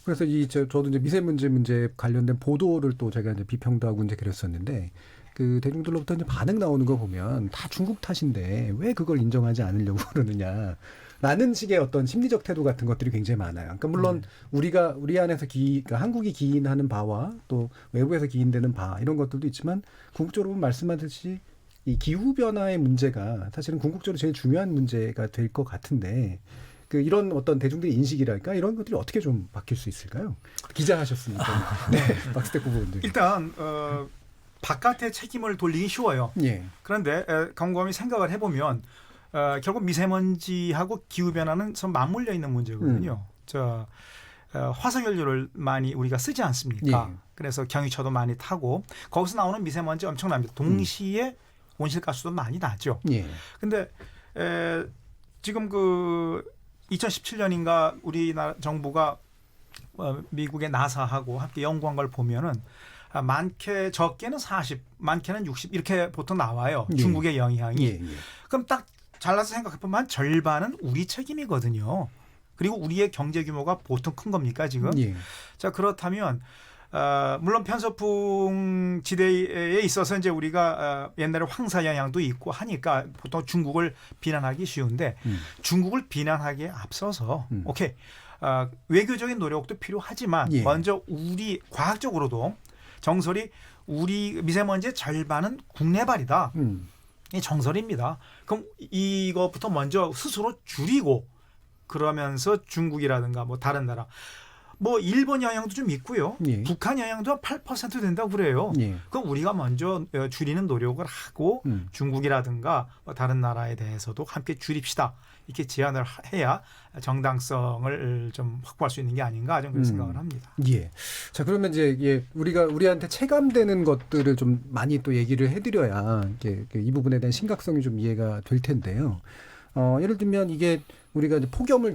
그래서 저도 이제 미세먼지 문제 관련된 보도를 또 제가 이제 비평도 하고 이제 그랬었는데 그 대중들로부터 이제 반응 나오는 거 보면 다 중국 탓인데 왜 그걸 인정하지 않으려고 그러느냐라는 식의 어떤 심리적 태도 같은 것들이 굉장히 많아요. 그러니까 물론 우리 안에서 그러니까 한국이 기인하는 바와 또 외부에서 기인되는 바 이런 것들도 있지만 궁극적으로 말씀하듯이 이 기후 변화의 문제가 사실은 궁극적으로 제일 중요한 문제가 될 것 같은데 그 이런 어떤 대중들의 인식이랄까 이런 것들이 어떻게 좀 바뀔 수 있을까요? 기자하셨으니까. 박스택 후보님. 일단 바깥에 책임을 돌리기 쉬워요. 그런데 곰곰이 생각을 해보면 결국 미세먼지하고 기후 변화는 좀 맞물려 있는 문제거든요. 화석연료를 많이 우리가 쓰지 않습니까? 그래서 경유차도 많이 타고 거기서 나오는 미세먼지 엄청납니다. 동시에 온실가스도 많이 나죠. 근데 지금 그 2017년인가 우리나라 정부가 미국의 나사하고 함께 연구한 걸 보면은 많게 적게는 40, 많게는 60 이렇게 보통 나와요. 예. 중국의 영향이. 예. 그럼 딱 잘라서 생각해보면 한 절반은 우리 책임이거든요. 그리고 우리의 경제 규모가 보통 큰 겁니까 지금? 예. 자 그렇다면 물론 편서풍 지대에 있어서 이제 우리가 옛날에 황사 영향도 있고 하니까 보통 중국을 비난하기 쉬운데 중국을 비난하기에 앞서서 오케이 외교적인 노력도 필요하지만 예. 먼저 우리 과학적으로도 정설이 우리 미세먼지의 절반은 국내발이다. 이 정설입니다. 그럼 이것부터 먼저 스스로 줄이고 그러면서 중국이라든가 뭐 다른 나라 뭐 일본 영향도 좀 있고요. 예. 북한 영향도 한 8% 된다고 그래요. 예. 그럼 우리가 먼저 줄이는 노력을 하고 중국이라든가 뭐 다른 나라에 대해서도 함께 줄입시다. 이렇게 제안을 해야 정당성을 좀 확보할 수 있는 게 아닌가 저는 그런 생각을 합니다. 예. 자 그러면 이제 우리한테 체감되는 것들을 좀 많이 또 얘기를 해드려야 이게 이 부분에 대한 심각성이 좀 이해가 될 텐데요. 예를 들면 이게 우리가 이제 폭염을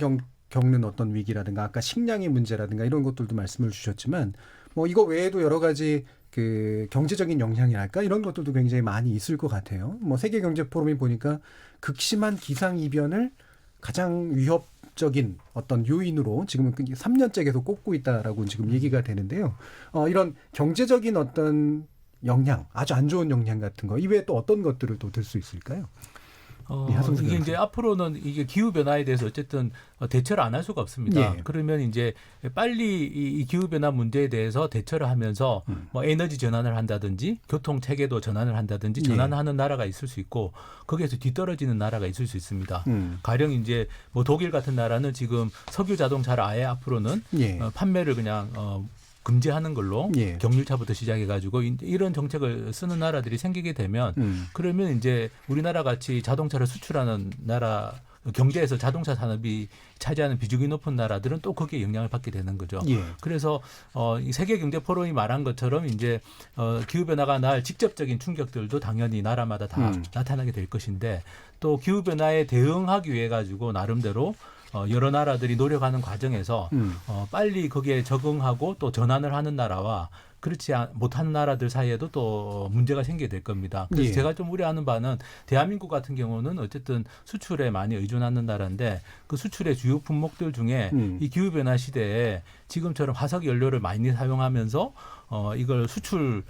겪는 어떤 위기라든가 아까 식량의 문제라든가 이런 것들도 말씀을 주셨지만 뭐 이거 외에도 여러 가지 그 경제적인 영향이랄까 이런 것들도 굉장히 많이 있을 것 같아요. 뭐 세계 경제 포럼이 보니까 극심한 기상 이변을 가장 위협적인 어떤 요인으로 지금은 3년째 계속 꼽고 있다라고 지금 얘기가 되는데요. 이런 경제적인 어떤 영향, 아주 안 좋은 영향 같은 거 이외에 또 어떤 것들을 또 들 수 있을까요? 이게 이제 앞으로는 이게 기후 변화에 대해서 어쨌든 대처를 안 할 수가 없습니다. 예. 그러면 이제 빨리 이 기후 변화 문제에 대해서 대처를 하면서 뭐 에너지 전환을 한다든지 교통 체계도 전환을 한다든지 전환하는 나라가 있을 수 있고 거기에서 뒤떨어지는 나라가 있을 수 있습니다. 가령 이제 뭐 독일 같은 나라는 지금 석유 자동차를 아예 앞으로는 판매를 그냥 금지하는 걸로 예. 경유차부터 시작해가지고 이런 정책을 쓰는 나라들이 생기게 되면 그러면 이제 우리나라 같이 자동차를 수출하는 나라 경제에서 자동차 산업이 차지하는 비중이 높은 나라들은 또 거기에 영향을 받게 되는 거죠. 예. 그래서 이 세계 경제 포럼이 말한 것처럼 이제 기후 변화가 날 직접적인 충격들도 당연히 나라마다 다 나타나게 될 것인데 또 기후 변화에 대응하기 위해 가지고 나름대로 여러 나라들이 노력하는 과정에서 빨리 거기에 적응하고 또 전환을 하는 나라와 그렇지 못하는 나라들 사이에도 또 문제가 생기게 될 겁니다. 그래서 예. 제가 좀 우려하는 바는 대한민국 같은 경우는 어쨌든 수출에 많이 의존하는 나라인데 그 수출의 주요 품목들 중에 이 기후변화 시대에 지금처럼 화석 연료를 많이 사용하면서 이걸 수출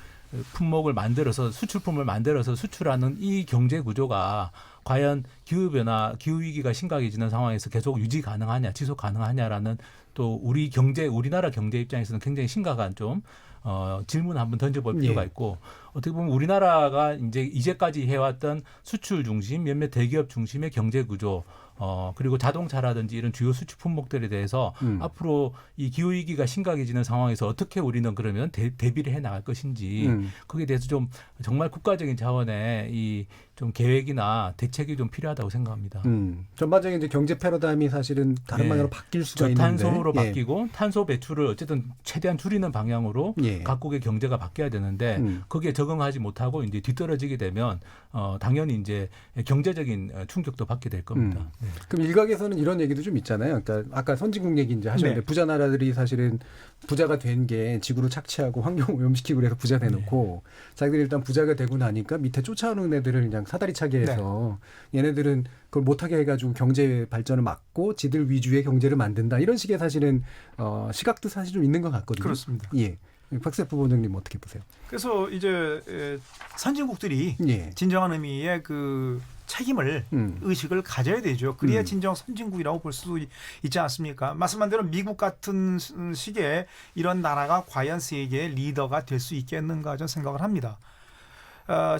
품목을 만들어서 수출품을 만들어서 수출하는 이 경제 구조가 과연 기후변화, 기후위기가 심각해지는 상황에서 계속 유지 가능하냐, 지속 가능하냐라는 또 우리나라 경제 입장에서는 굉장히 심각한 좀 질문 한번 던져볼 필요가 있고 어떻게 보면 우리나라가 이제까지 해왔던 수출 중심, 몇몇 대기업 중심의 경제 구조 그리고 자동차라든지 이런 주요 수출 품목들에 대해서 앞으로 이 기후위기가 심각해지는 상황에서 어떻게 우리는 그러면 대비를 해 나갈 것인지 거기에 대해서 좀 정말 국가적인 차원의 이 좀 계획이나 대책이 좀 필요하다고 생각합니다. 전반적인 이제 경제 패러다임이 사실은 다른 방향으로 바뀔 수가 있는데 저탄소로 바뀌고 탄소 배출을 어쨌든 최대한 줄이는 방향으로 각국의 경제가 바뀌어야 되는데 거기에 적응하지 못하고 이제 뒤떨어지게 되면 당연히 이제 경제적인 충격도 받게 될 겁니다. 그럼 일각에서는 이런 얘기도 좀 있잖아요. 그러니까 아까 선진국 얘기 이제 하셨는데 부자 나라들이 사실은 부자가 된 게 지구를 착취하고 환경 오염시키고 그래서 부자 돼놓고 자기들이 일단 부자가 되고 나니까 밑에 쫓아오는 애들을 그냥 사다리 차게 해서 얘네들은 그걸 못하게 해가지고 경제 발전을 막고 지들 위주의 경제를 만든다 이런 식의 사실은 시각도 사실 좀 있는 것 같거든요. 그렇습니다. 예. 박세프 부원장님 어떻게 보세요? 그래서 이제 선진국들이 진정한 의미의 그 책임을 의식을 가져야 되죠. 그래야 진정 선진국이라고 볼 수 있지 않습니까? 말씀한 대로 미국 같은 식의 이런 나라가 과연 세계의 리더가 될 수 있겠는가 저는 생각을 합니다.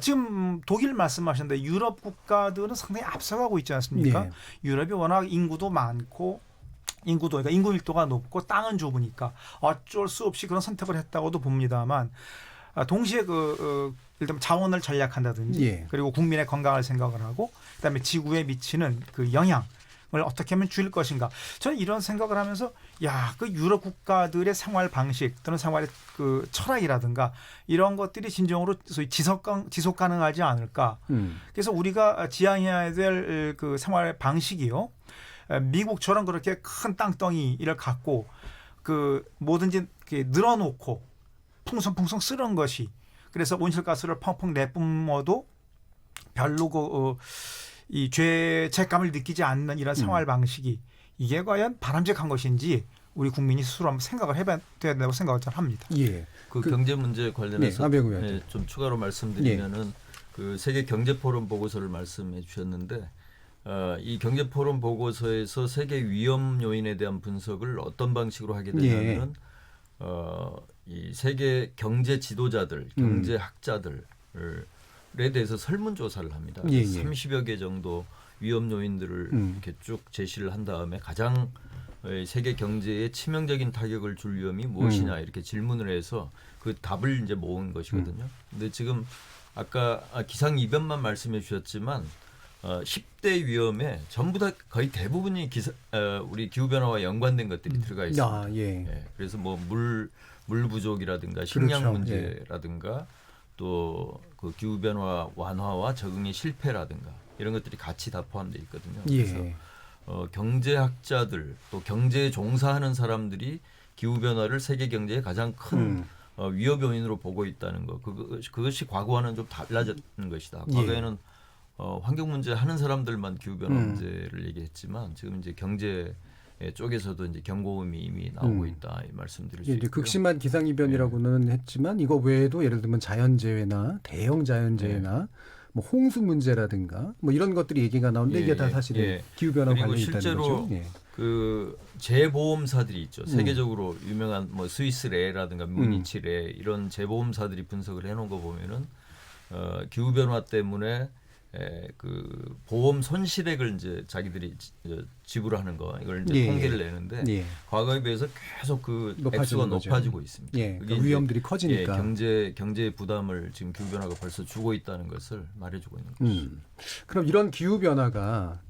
지금 독일 말씀하셨는데 유럽 국가들은 상당히 앞서가고 있지 않습니까? 유럽이 워낙 인구도 많고 그러니까 인구 밀도가 높고 땅은 좁으니까 어쩔 수 없이 그런 선택을 했다고도 봅니다만 동시에 일단 자원을 전략한다든지 그리고 국민의 건강을 생각을 하고 그다음에 지구에 미치는 그 영향을 어떻게 하면 줄일 것인가. 저는 이런 생각을 하면서 그 유럽 국가들의 생활 방식 또는 생활의 그 철학이라든가 이런 것들이 진정으로 소위 지속 가능하지 않을까. 그래서 우리가 지향해야 될 그 생활 방식이요. 미국처럼 그렇게 큰 땅덩이를 갖고 그 뭐든지 늘어놓고 풍성풍성 쓰는 것이 그래서 온실가스를 펑펑 내뿜어도 별로 이 죄책감을 느끼지 않는 이런 생활 방식이 이게 과연 바람직한 것인지 우리 국민이 스스로 한번 생각을 해봐야 된다고 생각을 합니다. 예. 그 경제 문제 관련해서 좀 추가로 말씀드리면은 그 세계 경제 포럼 보고서를 말씀해 주셨는데 이 경제 포럼 보고서에서 세계 위험 요인에 대한 분석을 어떤 방식으로 하게 되냐면은 이 세계 경제 지도자들, 경제 학자들에 대해서 설문 조사를 합니다. 30여 개 정도 위험 요인들을 이렇게 쭉 제시를 한 다음에 가장 세계 경제에 치명적인 타격을 줄 위험이 무엇이냐 이렇게 질문을 해서 그 답을 이제 모은 것이거든요. 근데 지금 아까 기상 이변만 말씀해 주셨지만 10대 위험에 전부 다 거의 대부분이 우리 기후 변화와 연관된 것들이 들어가 있습니다. 예, 그래서 뭐 물 부족이라든가 식량 그렇죠. 문제라든가 또 그 기후 변화 완화와 적응의 실패라든가 이런 것들이 같이 다 포함되어 있거든요. 그래서 경제학자들 또 경제에 종사하는 사람들이 기후 변화를 세계 경제의 가장 큰 위협 요인으로 보고 있다는 거. 그것이 과거와는 좀 달라졌는 것이다. 과거에는 환경 문제 하는 사람들만 기후 변화 문제를 얘기했지만 지금 이제 경제 쪽에서도 이제 경고음이 이미 나오고 있다 이 말씀드릴 수 있고요. 극심한 기상이변이라고는 했지만 이거 외에도 예를 들면 자연재해나 대형 자연재해나 뭐 홍수 문제라든가 뭐 이런 것들이 얘기가 나오는데 이게 다 사실은 기후 변화 관련이 있다는 거죠. 실제로 그 재보험사들이 있죠. 세계적으로 유명한 뭐 스위스 레라든가 뮤니치 레 이런 재보험사들이 분석을 해놓은 거 보면은 기후 변화 때문에 그 보험 손실액을 이제 자기들이 지불하는 거 이걸 이제 통계를 내는데 과거에 비해서 계속 그 액수가 높아지고 있습니다. 그러니까 위험들이 커지니까 경제 부담을 지금 기후 변화가 벌써 주고 있다는 것을 말해주고 있는 것이죠. 그럼 이런 기후 변화가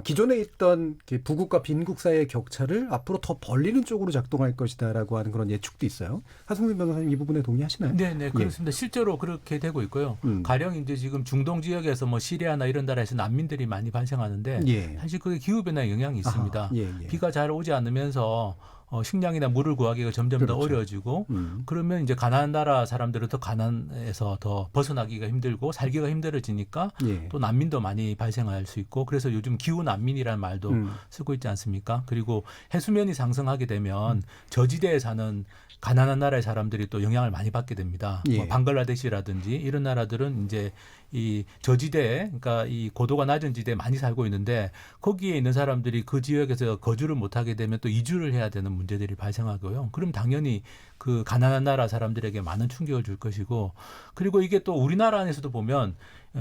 기존에 있던 부국과 빈국 사이의 격차를 앞으로 더 벌리는 쪽으로 작동할 것이다라고 하는 그런 예측도 있어요. 하승민 변호사님 이 부분에 동의하시나요? 네, 그렇습니다. 실제로 그렇게 되고 있고요. 가령 이제 지금 중동 지역에서 뭐 시리아나 이런 나라에서 난민들이 많이 발생하는데 사실 그게 기후 변화에 영향이 있습니다. 비가 잘 오지 않으면서 식량이나 물을 구하기가 점점 더 어려워지고 그러면 이제 가난한 나라 사람들은 더 가난해서 더 벗어나기가 힘들고 살기가 힘들어지니까 또 난민도 많이 발생할 수 있고 그래서 요즘 기후 난민이라는 말도 쓰고 있지 않습니까? 그리고 해수면이 상승하게 되면 저지대에 사는 가난한 나라의 사람들이 또 영향을 많이 받게 됩니다. 뭐 방글라데시라든지 이런 나라들은 이제 이 저지대에 그러니까 이 고도가 낮은 지대에 많이 살고 있는데 거기에 있는 사람들이 그 지역에서 거주를 못하게 되면 또 이주를 해야 되는 문제들이 발생하고요. 그럼 당연히 그 가난한 나라 사람들에게 많은 충격을 줄 것이고 그리고 이게 또 우리나라 안에서도 보면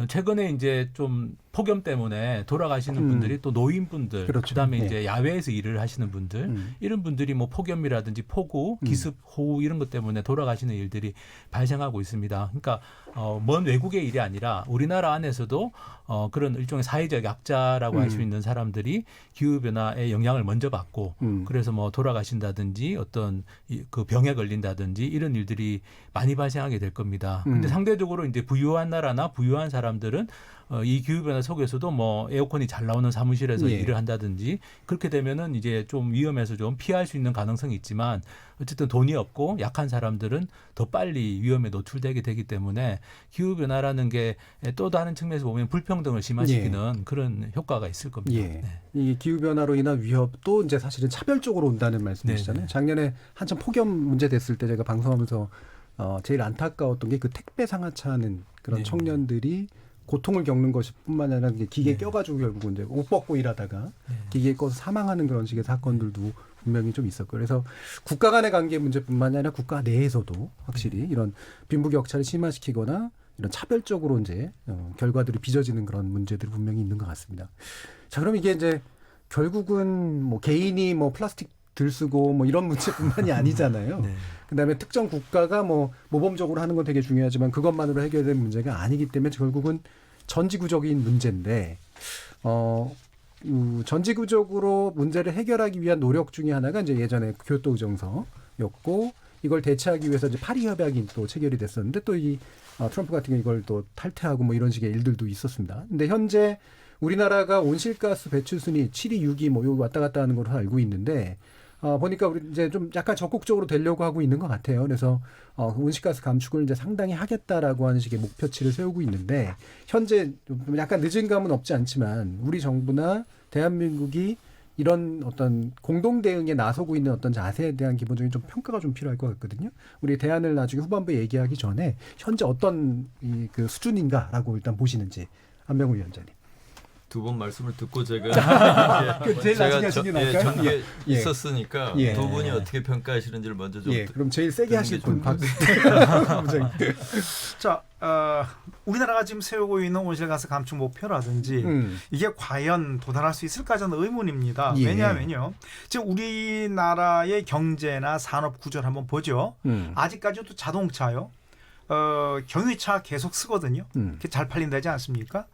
최근에 이제 좀 폭염 때문에 돌아가시는 분들이 또 노인분들, 그다음에 이제 야외에서 일을 하시는 분들, 이런 분들이 뭐 폭염이라든지 폭우, 기습, 호우 이런 것 때문에 돌아가시는 일들이 발생하고 있습니다. 그러니까 먼 외국의 일이 아니라 우리나라 안에서도 그런 일종의 사회적 약자라고 할 수 있는 사람들이 기후 변화의 영향을 먼저 받고 그래서 뭐 돌아가신다든지 어떤 그 병에 걸린다든지 이런 일들이 많이 발생하게 될 겁니다. 근데 상대적으로 이제 부유한 나라나 부유한 사람들은 이 기후 변화 속에서도 뭐 에어컨이 잘 나오는 사무실에서 일을 한다든지 그렇게 되면은 이제 좀 위험해서 좀 피할 수 있는 가능성이 있지만 어쨌든 돈이 없고 약한 사람들은 더 빨리 위험에 노출되게 되기 때문에 기후 변화라는 게 또 다른 측면에서 보면 불평등을 심화시키는 그런 효과가 있을 겁니다. 이 기후 변화로 인한 위협도 이제 사실은 차별적으로 온다는 말씀이시잖아요. 작년에 한참 폭염 문제 됐을 때 제가 방송하면서 제일 안타까웠던 게 그 택배 상하차하는 그런 청년들이 고통을 겪는 것뿐만 아니라 기계에 껴가지고 결국은 이제 옷 벗고 일하다가 기계에 껴서 사망하는 그런 식의 사건들도 분명히 좀 있었고 그래서 국가 간의 관계 문제뿐만 아니라 국가 내에서도 확실히 이런 빈부격차를 심화시키거나 이런 차별적으로 이제 결과들이 빚어지는 그런 문제들이 분명히 있는 것 같습니다. 자, 그럼 이게 이제 결국은 뭐 개인이 뭐 플라스틱 들 쓰고 뭐 이런 문제뿐만이 아니잖아요. 그다음에 특정 국가가 뭐 모범적으로 하는 건 되게 중요하지만 그것만으로 해결될 문제가 아니기 때문에 결국은 전지구적인 문제인데 전지구적으로 문제를 해결하기 위한 노력 중에 하나가 이제 예전에 교토 의정서였고 이걸 대체하기 위해서 이제 파리 협약이 또 체결이 됐었는데 또 이 트럼프 같은 경우 이걸 또 탈퇴하고 뭐 이런 식의 일들도 있었습니다. 근데 현재 우리나라가 온실가스 배출순위 7위, 6위 뭐 요 왔다 갔다 하는 걸로 알고 있는데 보니까 우리 이제 좀 약간 적극적으로 되려고 하고 있는 것 같아요. 그래서 온실가스 감축을 이제 상당히 하겠다라고 하는 식의 목표치를 세우고 있는데 현재 좀 약간 늦은 감은 없지 않지만 우리 정부나 대한민국이 이런 어떤 공동 대응에 나서고 있는 어떤 자세에 대한 기본적인 좀 평가가 좀 필요할 것 같거든요. 우리 대안을 나중에 후반부에 얘기하기 전에 현재 어떤 그 수준인가라고 일단 보시는지 안병우 위원장님. 두 분 말씀을 듣고 제가 제일 나중에 하신 게 나을까요? 전에 예. 있었으니까 예. 두 분이 어떻게 평가하시는지를 먼저 좀 그럼 제일 세게 하실 분 박. 자, 우리나라가 지금 세우고 있는 온실가스 감축 목표라든지 이게 과연 도달할 수 있을까 저는 의문입니다. 예. 왜냐하면요, 지금 우리나라의 경제나 산업 구조를 한번 보죠. 아직까지도 자동차요, 경유차 계속 쓰거든요. 그게 잘 팔린다지 않습니까?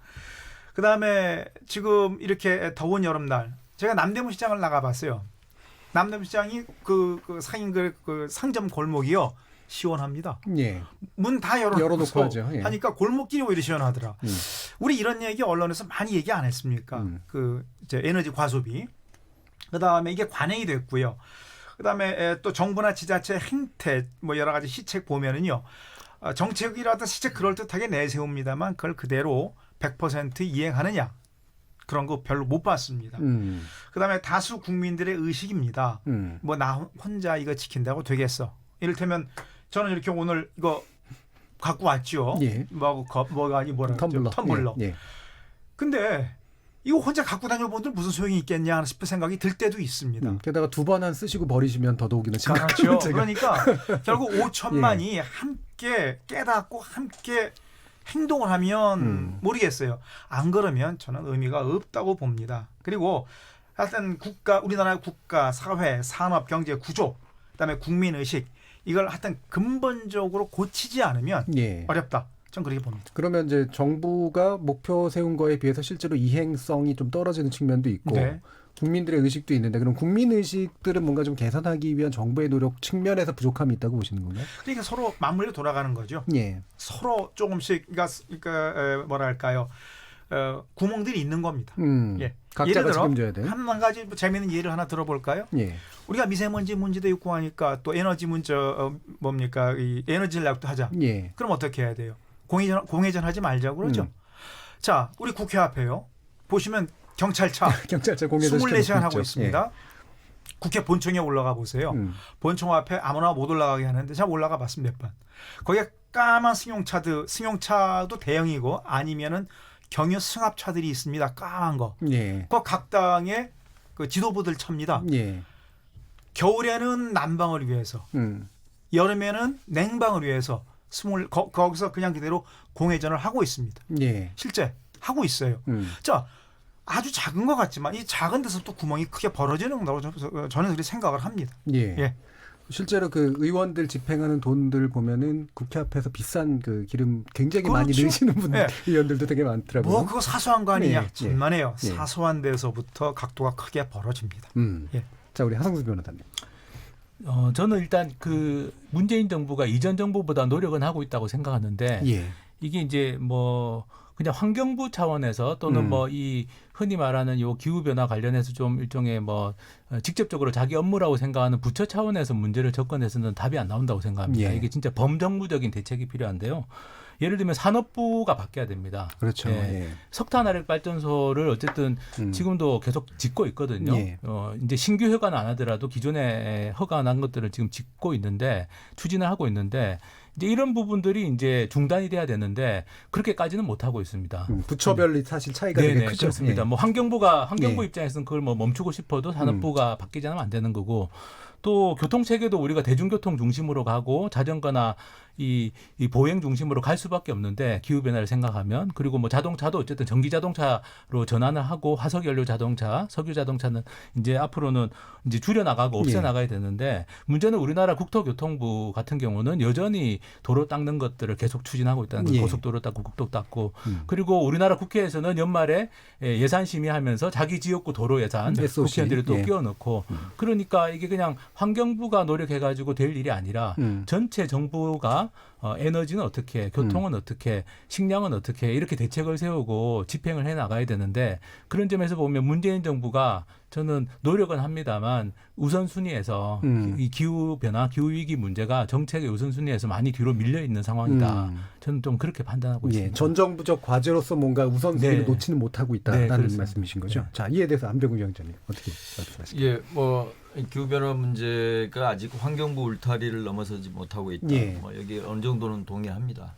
그 다음에 지금 이렇게 더운 여름날 제가 남대문 시장을 나가봤어요. 남대문 시장이 그 상점 골목이요 시원합니다. 예. 문 다 열어놓고 하죠. 예. 하니까 골목길이 오히려 시원하더라. 우리 이런 얘기 언론에서 많이 얘기 안 했습니까? 그 이제 에너지 과소비. 그 다음에 이게 관행이 됐고요. 그 다음에 또 정부나 지자체 행태 뭐 여러 가지 시책 보면은요, 정책이라든 시책 그럴 듯하게 내세웁니다만 그걸 그대로 100% 이행하느냐, 그런 거 별로 못 봤습니다. 그다음에 다수 국민들의 의식입니다. 뭐 나 혼자 이거 지킨다고 되겠어. 이를테면 저는 이렇게 오늘 이거 갖고 왔죠. 예. 뭐가 아니 뭐라 텀블러. 예. 근데 이거 혼자 갖고 다녀보들 무슨 소용이 있겠냐 싶은 생각이 들 때도 있습니다. 게다가 두 번 안 쓰시고 버리시면 더더욱이나 그렇죠. 그러니까 결국 5천만이 함께 깨닫고 함께 행동을 하면 모르겠어요. 안 그러면 저는 의미가 없다고 봅니다. 그리고 하여튼 우리나라의 국가, 사회, 산업, 경제 구조, 그다음에 국민의식, 이걸 하여튼 근본적으로 고치지 않으면 어렵다. 전 그렇게 봅니다. 그러면 이제 정부가 목표 세운 거에 비해서 실제로 이행성이 좀 떨어지는 측면도 있고 국민들의 의식도 있는데, 그럼 국민 의식들은 뭔가 좀 개선하기 위한 정부의 노력 측면에서 부족함이 있다고 보시는 건가요? 그러니까 서로 맞물려 돌아가는 거죠. 예. 서로 조금씩 그러니까 뭐랄까요? 구멍들이 있는 겁니다. 예. 각자가 책임져야 돼. 한 가지 재미있는 예를 하나 들어볼까요? 예. 우리가 미세먼지 문제도 있고 하니까 또 에너지 문제 뭡니까? 이 에너지 전략도 하자. 예. 그럼 어떻게 해야 돼요? 공회전 하지 말자고 그러죠. 자, 우리 국회 앞에요. 보시면 경찰차 공회전 24시간 하고 있습니다. 예. 국회 본청에 올라가 보세요. 본청 앞에 아무나 못 올라가게 하는데 제가 올라가 봤습니다. 몇 번. 거기에 까만 승용차도 대형이고 아니면은 경유 승합차들이 있습니다. 까만 거. 예. 그 각 당의 그 지도부들 찹니다. 예. 겨울에는 난방을 위해서, 여름에는 냉방을 위해서 거기서 그냥 그대로 공회전을 하고 있습니다. 예. 실제 하고 있어요. 자, 아주 작은 것 같지만 이 작은 데서 또 구멍이 크게 벌어지는 거라고 저는 그렇게 생각을 합니다. 예. 실제로 그 의원들 집행하는 돈들 보면은 국회 앞에서 비싼 그 기름 굉장히 많이 넣으시는 분들, 의원들도 되게 많더라고요. 뭐 그거 사소한 거 아니냐? 예. 정말이에요. 사소한 데서부터 각도가 크게 벌어집니다. 자, 우리 하성수 변호사님. 저는 일단 그 문재인 정부가 이전 정부보다 노력은 하고 있다고 생각하는데 이게 이제 뭐 그냥 환경부 차원에서 또는 뭐 이 흔히 말하는 요 기후 변화 관련해서 좀 일종의 뭐 직접적으로 자기 업무라고 생각하는 부처 차원에서 문제를 접근해서는 답이 안 나온다고 생각합니다. 이게 진짜 범정부적인 대책이 필요한데요. 예를 들면 산업부가 바뀌어야 됩니다. 그렇죠. 석탄 화력 발전소를 어쨌든 지금도 계속 짓고 있거든요. 이제 신규 허가는 안 하더라도 기존에 허가 난 것들을 지금 짓고 있는데, 추진을 하고 있는데, 이제 이런 부분들이 이제 중단이 돼야 되는데 그렇게까지는 못 하고 있습니다. 부처별로 사실 차이가 되게 크죠. 그렇습니다. 뭐 환경부 입장에서는 그걸 뭐 멈추고 싶어도 산업부가 바뀌지 않으면 안 되는 거고, 또 교통 체계도 우리가 대중교통 중심으로 가고 자전거나 이 보행 중심으로 갈 수밖에 없는데, 기후 변화를 생각하면. 그리고 뭐 자동차도 어쨌든 전기 자동차로 전환을 하고, 화석 연료 자동차, 석유 자동차는 이제 앞으로는 이제 줄여 나가고 없애 나가야 되는데, 문제는 우리나라 국토교통부 같은 경우는 여전히 도로 닦는 것들을 계속 추진하고 있다는 거예요. 고속도로 닦고 국도 닦고. 그리고 우리나라 국회에서는 연말에 예산 심의하면서 자기 지역구 도로 예산 국회의원들이 또 끼워 넣고, 그러니까 이게 그냥 환경부가 노력해가지고 될 일이 아니라 전체 정부가 에너지는 어떻게, 교통은 어떻게, 식량은 어떻게, 이렇게 대책을 세우고 집행을 해 나가야 되는데, 그런 점에서 보면 문재인 정부가 저는 노력은 합니다만 우선순위에서 이 기후 변화, 기후 위기 문제가 정책의 우선순위에서 많이 뒤로 밀려 있는 상황이다. 저는 좀 그렇게 판단하고 있습니다. 전 정부적 과제로서 뭔가 우선순위를 네. 놓지는 못하고 있다라는 그렇습니다. 말씀이신 거죠. 네. 자, 이에 대해서 안병훈 위원장님 어떻게 말씀하십니까? 예, 뭐 기후 변화 문제가 아직 환경부 울타리를 넘어서지 못하고 있다. 예. 뭐 여기 어느 정도는 동의합니다.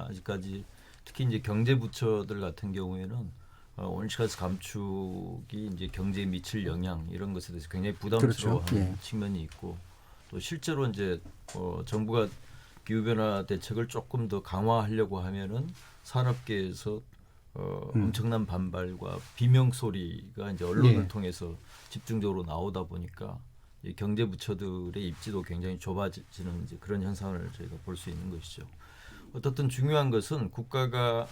아직까지 특히 이제 경제 부처들 같은 경우에는 온실가스 감축이 이제 경제에 미칠 영향 이런 것에 대해서 굉장히 부담스러워하는 그렇죠. 예. 측면이 있고 또 실제로 이제 정부가 기후 변화 대책을 조금 더 강화하려고 하면은 산업계에서 엄청난 반발과 비명 소리가 이제 언론을 예. 통해서 집중적으로 나오다 보니까 이 경제 부처들의 입지도 굉장히 좁아지는 이제 그런 현상을 저희가 볼 수 있는 것이죠. 어떻든 중요한 것은 국가가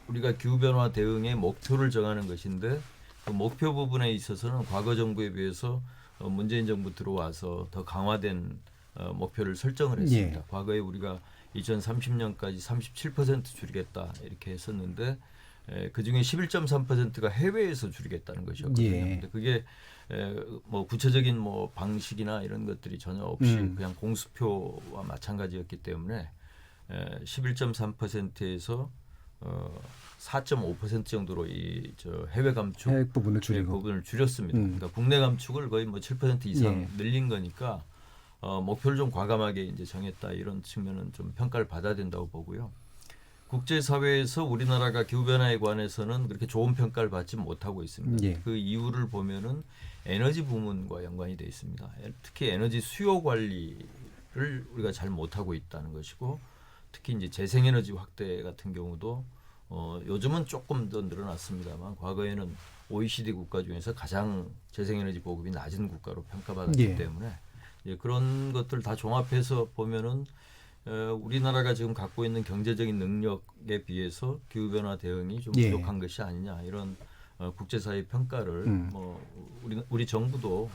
우리가 기후 변화 대응의 목표를 정하는 것인데 그 목표 부분에 있어서는 과거 정부에 비해서 문재인 정부 들어와서 더 강화된 목표를 설정을 했습니다. 예. 과거에 우리가 2030년까지 37% 줄이겠다 이렇게 했었는데 그중에 11.3%가 해외에서 줄이겠다는 것이었거든요. 예. 근데 그게 뭐 구체적인 뭐 방식이나 이런 것들이 전혀 없이 그냥 공수표와 마찬가지였기 때문에 11.3%에서 4.5% 정도로 이 해외 감축 해외 부분을 줄이고 부분을 줄였습니다. 그러니까 국내 감축을 거의 뭐 7% 이상 예. 늘린 거니까 목표를 좀 과감하게 이제 정했다 이런 측면은 좀 평가를 받아야 된다고 보고요. 국제 사회에서 우리나라가 기후 변화에 관해서는 그렇게 좋은 평가를 받지 못하고 있습니다. 예. 그 이유를 보면은 에너지 부문과 연관이 돼 있습니다. 특히 에너지 수요 관리를 우리가 잘 못하고 있다는 것이고. 특히 이제 재생에너지 확대 같은 경우도 요즘은 조금 더 늘어났습니다만 과거에는 OECD 국가 중에서 가장 재생에너지 보급이 낮은 국가로 평가받았기 예. 때문에 그런 것들 다 종합해서 보면은 우리나라가 지금 갖고 있는 경제적인 능력에 비해서 기후 변화 대응이 좀 예. 부족한 것이 아니냐 이런 국제사회 평가를 우리 정부도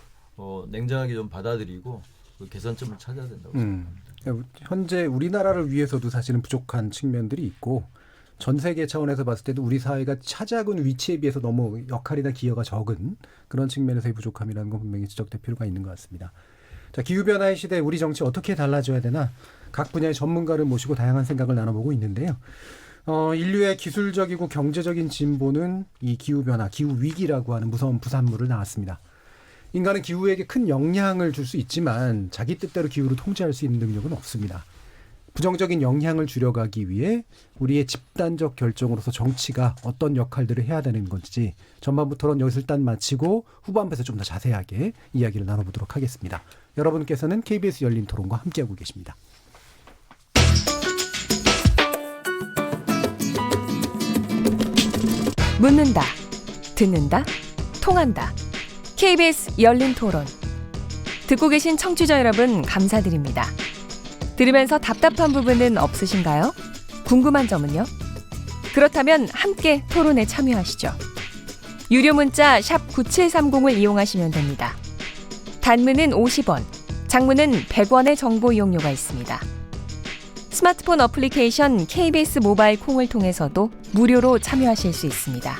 냉정하게 좀 받아들이고 그 개선점을 찾아야 된다고 생각합니다. 현재 우리나라를 위해서도 사실은 부족한 측면들이 있고 전 세계 차원에서 봤을 때도 우리 사회가 차지하는 위치에 비해서 너무 역할이나 기여가 적은 그런 측면에서의 부족함이라는 건 분명히 지적될 필요가 있는 것 같습니다. 자, 기후변화의 시대에 우리 정치 어떻게 달라져야 되나 각 분야의 전문가를 모시고 다양한 생각을 나눠보고 있는데요. 인류의 기술적이고 경제적인 진보는 이 기후변화, 기후위기라고 하는 무서운 부산물을 낳았습니다. 인간은 기후에게 큰 영향을 줄 수 있지만 자기 뜻대로 기후를 통제할 수 있는 능력은 없습니다. 부정적인 영향을 줄여가기 위해 우리의 집단적 결정으로서 정치가 어떤 역할들을 해야 되는 건지 전반부 토론 여기서 일단 마치고 후반부에서 좀 더 자세하게 이야기를 나눠보도록 하겠습니다. 여러분께서는 KBS 열린 토론과 함께하고 계십니다. 묻는다, 듣는다, 통한다. KBS 열린 토론. 듣고 계신 청취자 여러분 감사드립니다. 들으면서 답답한 부분은 없으신가요? 궁금한 점은요? 그렇다면 함께 토론에 참여하시죠. 유료 문자 샵 9730을 이용하시면 됩니다. 단문은 50원, 장문은 100원의 정보 이용료가 있습니다. 스마트폰 어플리케이션 KBS 모바일 콩을 통해서도 무료로 참여하실 수 있습니다.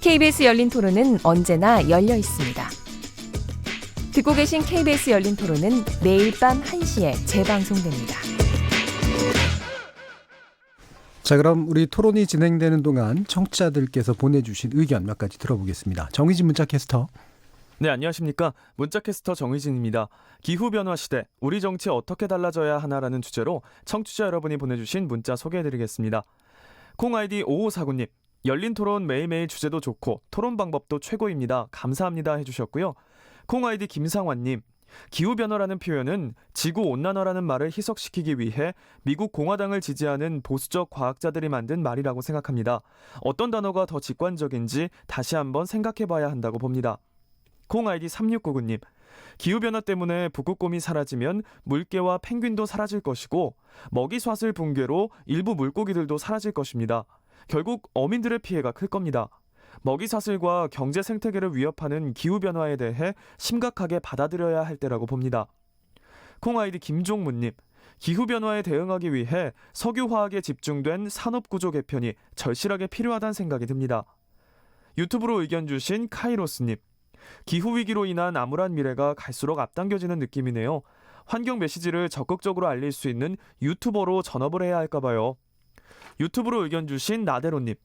KBS 열린 토론은 언제나 열려 있습니다. 듣고 계신 KBS 열린 토론은 매일 밤 1시에 재방송됩니다. 자, 그럼 우리 토론이 진행되는 동안 청취자들께서 보내주신 의견 몇 가지 들어보겠습니다. 정의진 문자캐스터. 네, 안녕하십니까. 문자캐스터 정의진입니다. 기후변화 시대, 우리 정치 어떻게 달라져야 하나라는 주제로 청취자 여러분이 보내주신 문자 소개해드리겠습니다. 콩 아이디 5549님, 열린 토론 매일매일 주제도 좋고 토론 방법도 최고입니다. 감사합니다 해주셨고요. 콩 아이디 김상환님, 기후변화라는 표현은 지구온난화라는 말을 희석시키기 위해 미국 공화당을 지지하는 보수적 과학자들이 만든 말이라고 생각합니다. 어떤 단어가 더 직관적인지 다시 한번 생각해봐야 한다고 봅니다. 콩 아이디 3699님, 기후변화 때문에 북극곰이 사라지면 물개와 펭귄도 사라질 것이고 먹이사슬 붕괴로 일부 물고기들도 사라질 것입니다. 결국 어민들의 피해가 클 겁니다. 먹이사슬과 경제 생태계를 위협하는 기후변화에 대해 심각하게 받아들여야 할 때라고 봅니다. 콩 아이디 김종문님, 기후변화에 대응하기 위해 석유화학에 집중된 산업구조 개편이 절실하게 필요하다는 생각이 듭니다. 유튜브로 의견 주신 카이로스님. 기후위기로 인한 암울한 미래가 갈수록 앞당겨지는 느낌이네요. 환경 메시지를 적극적으로 알릴 수 있는 유튜버로 전업을 해야 할까 봐요. 유튜브로 의견 주신 나대로님.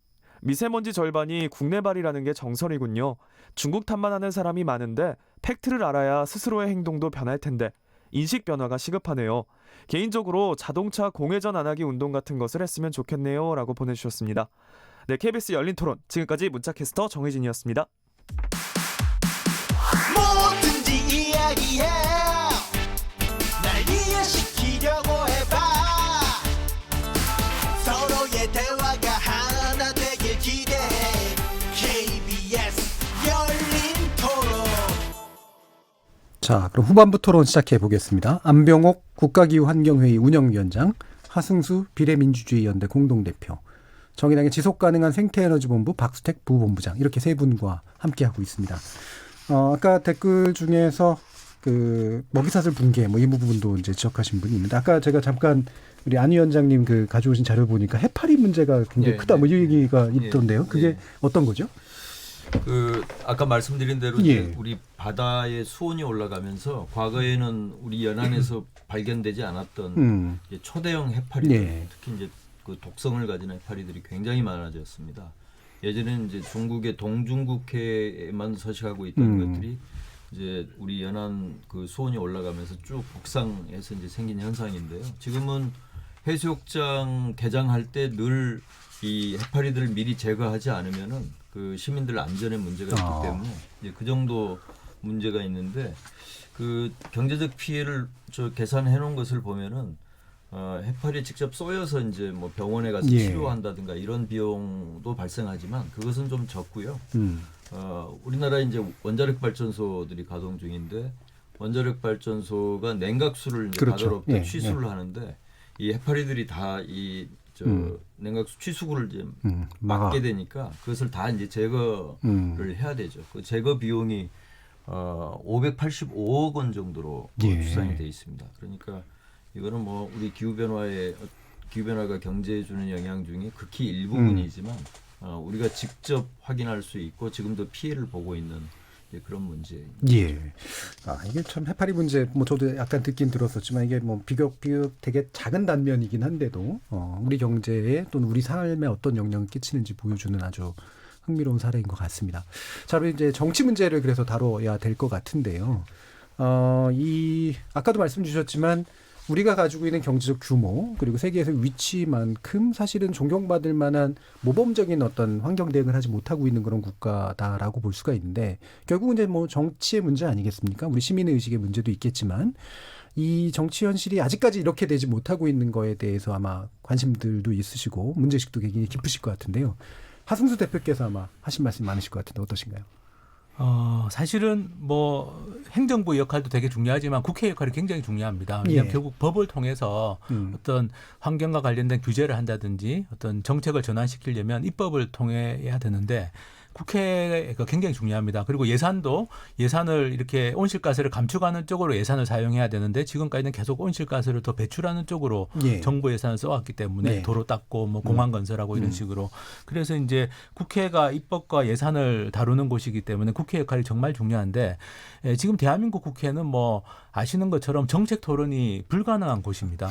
미세먼지 절반이 국내발이라는 게 정설이군요. 중국 탓만 하는 사람이 많은데 팩트를 알아야 스스로의 행동도 변할 텐데 인식 변화가 시급하네요. 개인적으로 자동차 공회전 안 하기 운동 같은 것을 했으면 좋겠네요. 라고 보내주셨습니다. 네, KBS 열린 토론. 지금까지 문자캐스터 정의진이었습니다. 뭐든지 이야기해. 날 이해시키려고 해봐. 서로의 대화가 하나 되길 기대해. KBS 열린 토론. 자, 그럼 후반부 토론 시작해 보겠습니다. 안병옥 국가기후환경회의 운영위원장, 하승수 비례민주주의연대 공동대표, 정의당의 지속가능한 생태에너지본부 박수택 부본부장, 이렇게 세 분과 함께하고 있습니다. 아까 댓글 중에서 그 먹이사슬 붕괴 뭐 이 부분도 이제 지적하신 분이 있는데, 아까 제가 잠깐 우리 안 위원장님 그 가져오신 자료 보니까 해파리 문제가 굉장히 크다 뭐 이 얘기가 있던데요. 그게 어떤 거죠? 그 아까 말씀드린 대로 이제 우리 바다의 수온이 올라가면서 과거에는 우리 연안에서 발견되지 않았던 이제 초대형 해파리들, 특히 이제 그 독성을 가진 해파리들이 굉장히 많아졌습니다. 예전에는 이제 중국의 동중국해에만 서식하고 있던 것들이 이제 우리 연안 그 수온이 올라가면서 쭉 북상해서 이제 생긴 현상인데요. 지금은 해수욕장 개장할 때 늘 이 해파리들을 미리 제거하지 않으면은 그 시민들 안전에 문제가 있기 때문에 이제 그 정도 문제가 있는데, 그 경제적 피해를 저 계산해 놓은 것을 보면은 해파리 직접 쏘여서 이제 뭐 병원에 가서 치료한다든가 이런 비용도 발생하지만 그것은 좀 적고요. 우리나라 이제 원자력 발전소들이 가동 중인데, 원자력 발전소가 냉각수를 이제 바다로부터 취수를 하는데 이 해파리들이 다 이 냉각수 취수구를 이제 막게 되니까 그것을 다 이제 제거를 해야 되죠. 그 제거 비용이 585억 원 정도로 추산이 돼 있습니다. 그러니까 이거는 뭐 우리 기후변화가 경제에 주는 영향 중에 극히 일부분이지만 우리가 직접 확인할 수 있고 지금도 피해를 보고 있는 그런 문제입니다. 이게 참 해파리 문제, 뭐 저도 약간 듣긴 들었었지만 이게 뭐 비교적 되게 작은 단면이긴 한데도 우리 경제에 또는 우리 삶에 어떤 영향을 끼치는지 보여주는 아주 흥미로운 사례인 것 같습니다. 자, 그럼 이제 정치 문제를 그래서 다뤄야 될 것 같은데요. 아까도 말씀 주셨지만 우리가 가지고 있는 경제적 규모, 그리고 세계에서 위치만큼 사실은 존경받을 만한 모범적인 어떤 환경 대응을 하지 못하고 있는 그런 국가다라고 볼 수가 있는데, 결국은 이제 뭐 정치의 문제 아니겠습니까? 우리 시민의 의식의 문제도 있겠지만 이 정치 현실이 아직까지 이렇게 되지 못하고 있는 거에 대해서 아마 관심들도 있으시고 문제의식도 굉장히 깊으실 것 같은데요. 하승수 대표께서 아마 하신 말씀 많으실 것 같은데 어떠신가요? 사실은 뭐 행정부 역할도 되게 중요하지만 국회 역할이 굉장히 중요합니다. 왜냐하면 결국 법을 통해서 어떤 환경과 관련된 규제를 한다든지 어떤 정책을 전환시키려면 입법을 통해야 되는데 국회가 굉장히 중요합니다. 그리고 예산을 이렇게 온실가스를 감축하는 쪽으로 예산을 사용해야 되는데 지금까지는 계속 온실가스를 더 배출하는 쪽으로 정부 예산을 써왔기 때문에 도로 닦고 뭐 공항 건설하고 이런 식으로. 그래서 이제 국회가 입법과 예산을 다루는 곳이기 때문에 국회 역할이 정말 중요한데 지금 대한민국 국회는 뭐 아시는 것처럼 정책 토론이 불가능한 곳입니다.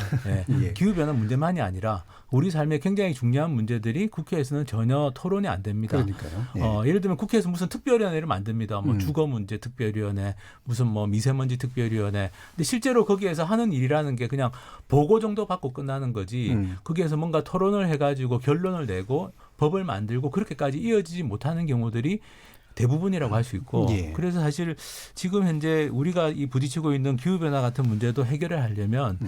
기후변화 문제만이 아니라 우리 삶에 굉장히 중요한 문제들이 국회에서는 전혀 토론이 안 됩니다. 그러니까요. 예를 들면 국회에서 무슨 특별위원회를 만듭니다. 뭐 주거 문제 특별위원회, 무슨 뭐 미세먼지 특별위원회. 근데 실제로 거기에서 하는 일이라는 게 그냥 보고 정도 받고 끝나는 거지. 거기에서 뭔가 토론을 해가지고 결론을 내고 법을 만들고 그렇게까지 이어지지 못하는 경우들이 대부분이라고 할 수 있고 그래서 사실 지금 현재 우리가 이 부딪히고 있는 기후변화 같은 문제도 해결을 하려면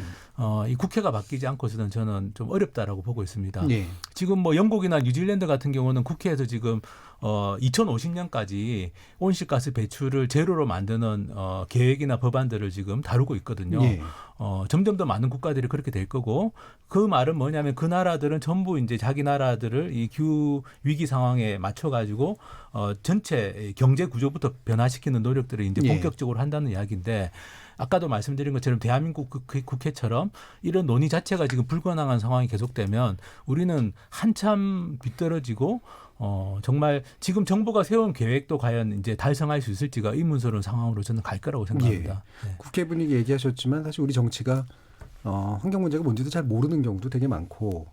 이 국회가 바뀌지 않고서는 저는 좀 어렵다라고 보고 있습니다. 지금 뭐 영국이나 뉴질랜드 같은 경우는 국회에서 지금 2050년까지 온실가스 배출을 제로로 만드는 계획이나 법안들을 지금 다루고 있거든요. 점점 더 많은 국가들이 그렇게 될 거고 그 말은 뭐냐면 그 나라들은 전부 이제 자기 나라들을 이 기후 위기 상황에 맞춰 가지고 전체 경제 구조부터 변화시키는 노력들을 이제 본격적으로 한다는 이야기인데 아까도 말씀드린 것처럼 대한민국 국회처럼 이런 논의 자체가 지금 불가능한 상황이 계속되면 우리는 한참 뒤떨어지고 정말 지금 정부가 세운 계획도 과연 이제 달성할 수 있을지가 의문스러운 상황으로 저는 갈 거라고 생각합니다. 예. 국회 분위기 얘기하셨지만 사실 우리 정치가 환경 문제가 뭔지도 잘 모르는 경우도 되게 많고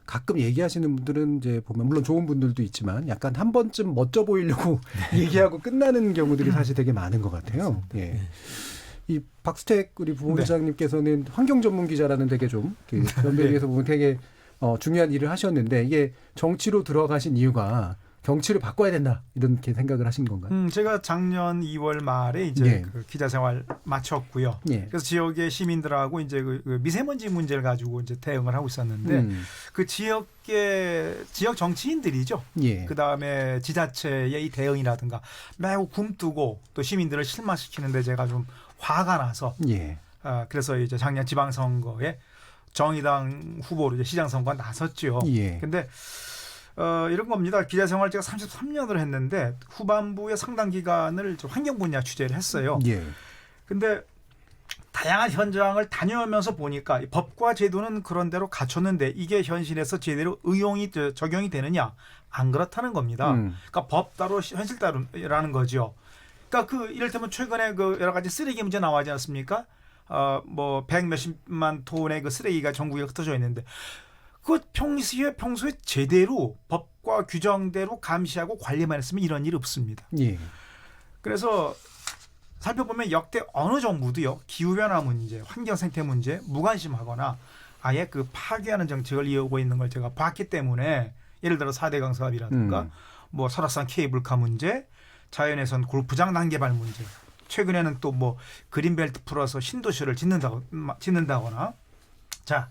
가끔 얘기하시는 분들은 이제 보면 물론 좋은 분들도 있지만 약간 한 번쯤 멋져 보이려고 얘기하고 끝나는 경우들이 사실 되게 많은 것 같아요. 예. 이 박수택 우리 부본부장님께서는 환경 전문 기자라는 되게 좀 연배위에서 보면 되게 중요한 일을 하셨는데 이게 정치로 들어가신 이유가 정치를 바꿔야 된다 이렇게 생각을 하신 건가요? 제가 작년 2월 말에 이제 그 기자 생활 마쳤고요. 그래서 지역의 시민들하고 이제 그 미세먼지 문제를 가지고 이제 대응을 하고 있었는데 그 지역 정치인들이죠. 그 다음에 지자체의 이 대응이라든가 매우 굼뜨고 또 시민들을 실망시키는데 제가 좀 화가 나서 그래서 이제 작년 지방선거에 정의당 후보로 이제 시장 선거에 나섰죠. 근데 이런 겁니다. 기자 생활 제가 33년을 했는데 후반부의 상당 기간을 환경 분야 취재를 했어요. 근데 다양한 현장을 다녀오면서 보니까 법과 제도는 그런 대로 갖췄는데 이게 현실에서 제대로 적용이 되느냐 안 그렇다는 겁니다. 그러니까 법 따로 현실 따로라는 거죠. 그러니까 그 이를테면 최근에 그 여러 가지 쓰레기 문제 나와지 않습니까? 뭐 100 몇십만 톤의 그 쓰레기가 전국에 흩어져 있는데 그 평소에 제대로 법과 규정대로 감시하고 관리만 했으면 이런 일 없습니다. 그래서 살펴보면 역대 어느 정부도요 기후변화 문제, 환경생태 문제 무관심하거나 아예 그 파괴하는 정책을 이어오고 있는 걸 제가 봤기 때문에 예를 들어 4대강 사업이라든가 뭐 설악산 케이블카 문제, 자연에선 골프장 난개발 문제, 최근에는 또 뭐 그린벨트 풀어서 신도시를 짓는다거나 자.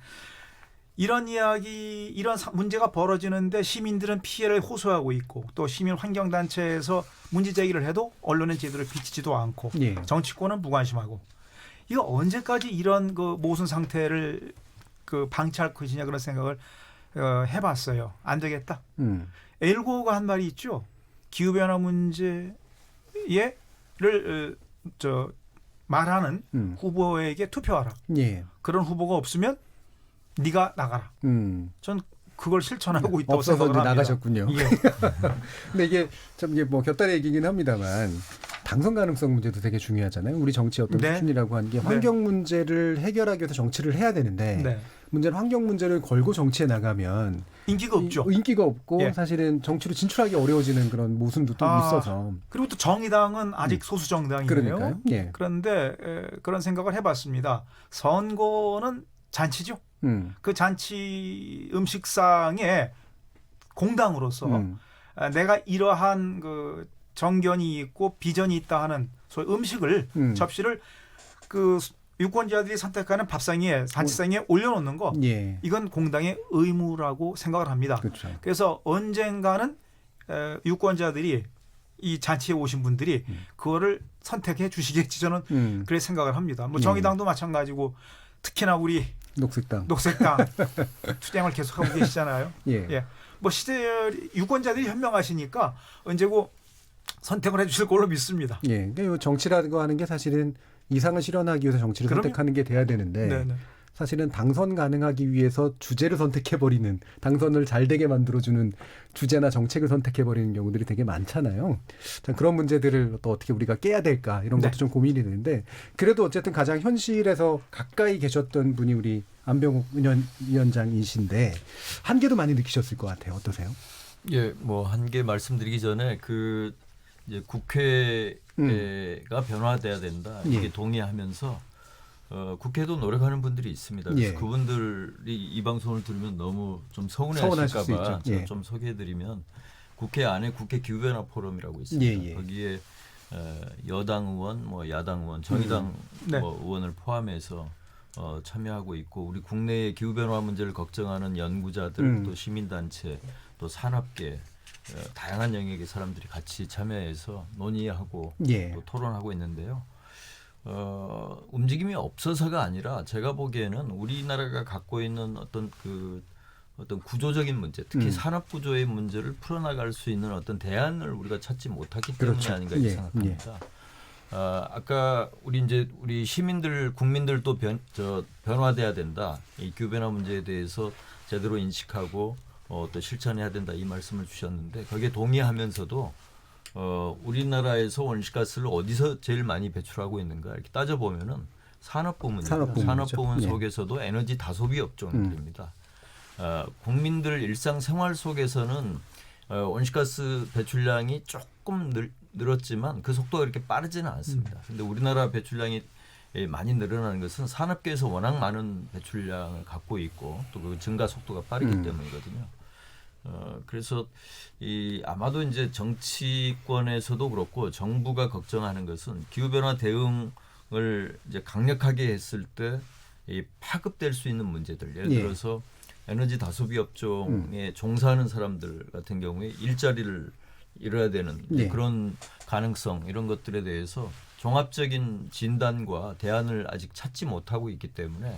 이런 문제가 벌어지는데 시민들은 피해를 호소하고 있고 또 시민 환경단체에서 문제 제기를 해도 언론은 제대로 비치지도 않고 정치권은 무관심하고 이거 언제까지 이런 그 모순 상태를 그 방치할 것이냐 그런 생각을 해봤어요. 안 되겠다. 엘고가 한 말이 있죠. 기후변화 문제를 말하는 후보에게 투표하라. 그런 후보가 없으면 네가 나가라. 전 그걸 실천하고 있다고 생각을 합니다. 나가셨군요. 근데 이게 참 이게 뭐 곁다리 얘기긴 합니다만 당선 가능성 문제도 되게 중요하잖아요. 우리 정치 어떤 수준이라고 하는 게 환경 문제를 해결하기 위해서 정치를 해야 되는데 문제는 환경 문제를 걸고 정치에 나가면 인기가 없죠. 인기가 없고 사실은 정치로 진출하기 어려워지는 그런 모순도 또 있어서. 그리고 또 정의당은 아직 소수 정당이에요. 그러니까요. 그런데 그런 생각을 해봤습니다. 선거는 잔치죠. 그 잔치 음식상에 공당으로서 내가 이러한 그 정견이 있고 비전이 있다 하는 소위 음식을 접시를 그 유권자들이 선택하는 밥상에 잔치상에 올려놓는 거 이건 공당의 의무라고 생각을 합니다. 그래서 언젠가는 유권자들이 이 잔치에 오신 분들이 그거를 선택해 주시겠지 저는 그래 생각을 합니다. 뭐 정의당도 마찬가지고 특히나 우리 녹색당 투쟁을 계속하고 계시잖아요. 뭐 유권자들이 현명하시니까 언제고 선택을 해주실 걸로 믿습니다. 그러니까 정치라고 하는 게 사실은 이상을 실현하기 위해서 정치를 선택하는 게 돼야 되는데 사실은 당선 가능하기 위해서 주제를 선택해버리는 당선을 잘 되게 만들어주는 주제나 정책을 선택해버리는 경우들이 되게 많잖아요. 그런 문제들을 또 어떻게 우리가 깨야 될까 이런 것도 좀 고민이 되는데 그래도 어쨌든 가장 현실에서 가까이 계셨던 분이 우리 안병욱 위원장이신데 한계도 많이 느끼셨을 것 같아요. 어떠세요? 뭐 한계 말씀드리기 전에 그 이제 국회가 변화돼야 된다 이게 동의하면서 국회도 노력하는 분들이 있습니다. 그래서 그분들이 이 방송을 들으면 너무 좀 서운해하실까 봐 제가 좀 소개해드리면 국회 안에 국회 기후변화 포럼이라고 있습니다. 거기에 여당 의원, 뭐 야당 의원, 정의당 뭐 의원을 포함해서 참여하고 있고 우리 국내의 기후변화 문제를 걱정하는 연구자들 또 시민단체 또 산업계 다양한 영역의 사람들이 같이 참여해서 논의하고 또 토론하고 있는데요. 움직임이 없어서가 아니라 제가 보기에는 우리나라가 갖고 있는 어떤 구조적인 문제, 특히 산업 구조의 문제를 풀어나갈 수 있는 어떤 대안을 우리가 찾지 못하기 때문이 아닌가 생각합니다. 아까 우리 시민들, 국민들도 변화돼야 된다. 이 기후변화 문제에 대해서 제대로 인식하고 또 실천해야 된다 이 말씀을 주셨는데 거기에 동의하면서도 우리나라에서 온실가스를 어디서 제일 많이 배출하고 있는가 이렇게 따져보면은 산업부문입니다. 산업부문 속에서도 에너지 다소비 업종들입니다. 국민들 일상생활 속에서는 온실가스 배출량이 조금 늘었지만 그 속도가 이렇게 빠르지는 않습니다. 그런데 우리나라 배출량이 많이 늘어나는 것은 산업계에서 워낙 많은 배출량을 갖고 있고 또 그 증가 속도가 빠르기 때문이거든요. 그래서 아마도 이제 정치권에서도 그렇고 정부가 걱정하는 것은 기후변화 대응을 이제 강력하게 했을 때 파급될 수 있는 문제들, 예를 들어서 에너지 다소비 업종에 종사하는 사람들 같은 경우에 일자리를 잃어야 되는 그런 가능성 이런 것들에 대해서 종합적인 진단과 대안을 아직 찾지 못하고 있기 때문에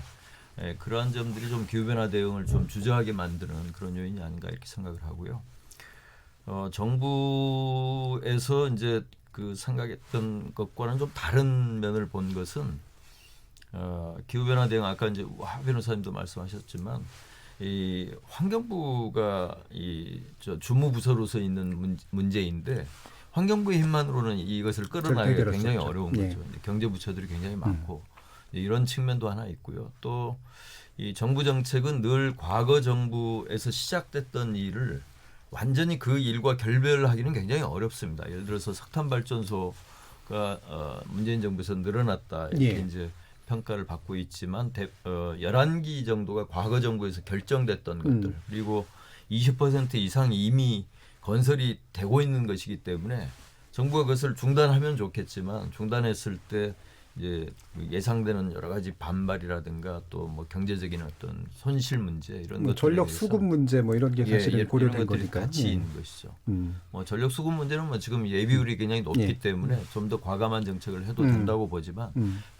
그러한 점들이 좀 기후변화 대응을 좀 주저하게 만드는 그런 요인이 아닌가 이렇게 생각을 하고요. 정부에서 이제 그 생각했던 것과는 좀 다른 면을 본 것은 기후변화 대응 아까 이제 화 변호사님도 말씀하셨지만 이 환경부가 저 주무부서로서 있는 문제인데 환경부의 힘만으로는 이것을 끌어나가기가 굉장히 어려운 거죠. 경제부처들이 굉장히 많고 이런 측면도 하나 있고요. 또 이 정부 정책은 늘 과거 정부에서 시작됐던 일을 완전히 그 일과 결별하기는 굉장히 어렵습니다. 예를 들어서 석탄 발전소가 문재인 정부에서 늘어났다 이렇게 이제 평가를 받고 있지만 11기 정도가 과거 정부에서 결정됐던 것들 그리고 20% 이상 이미 건설이 되고 있는 것이기 때문에 정부가 그것을 중단하면 좋겠지만 중단했을 때 이제 예상되는 여러 가지 반발이라든가 또 뭐 경제적인 어떤 손실 문제 이런 것들 전력 수급 문제 뭐 이런 게 사실은 고려된 거니까 같이 있는 것이죠. 뭐 전력 수급 문제는 뭐 지금 예비율이 굉장히 높기 때문에 좀 더 과감한 정책을 해도 된다고 보지만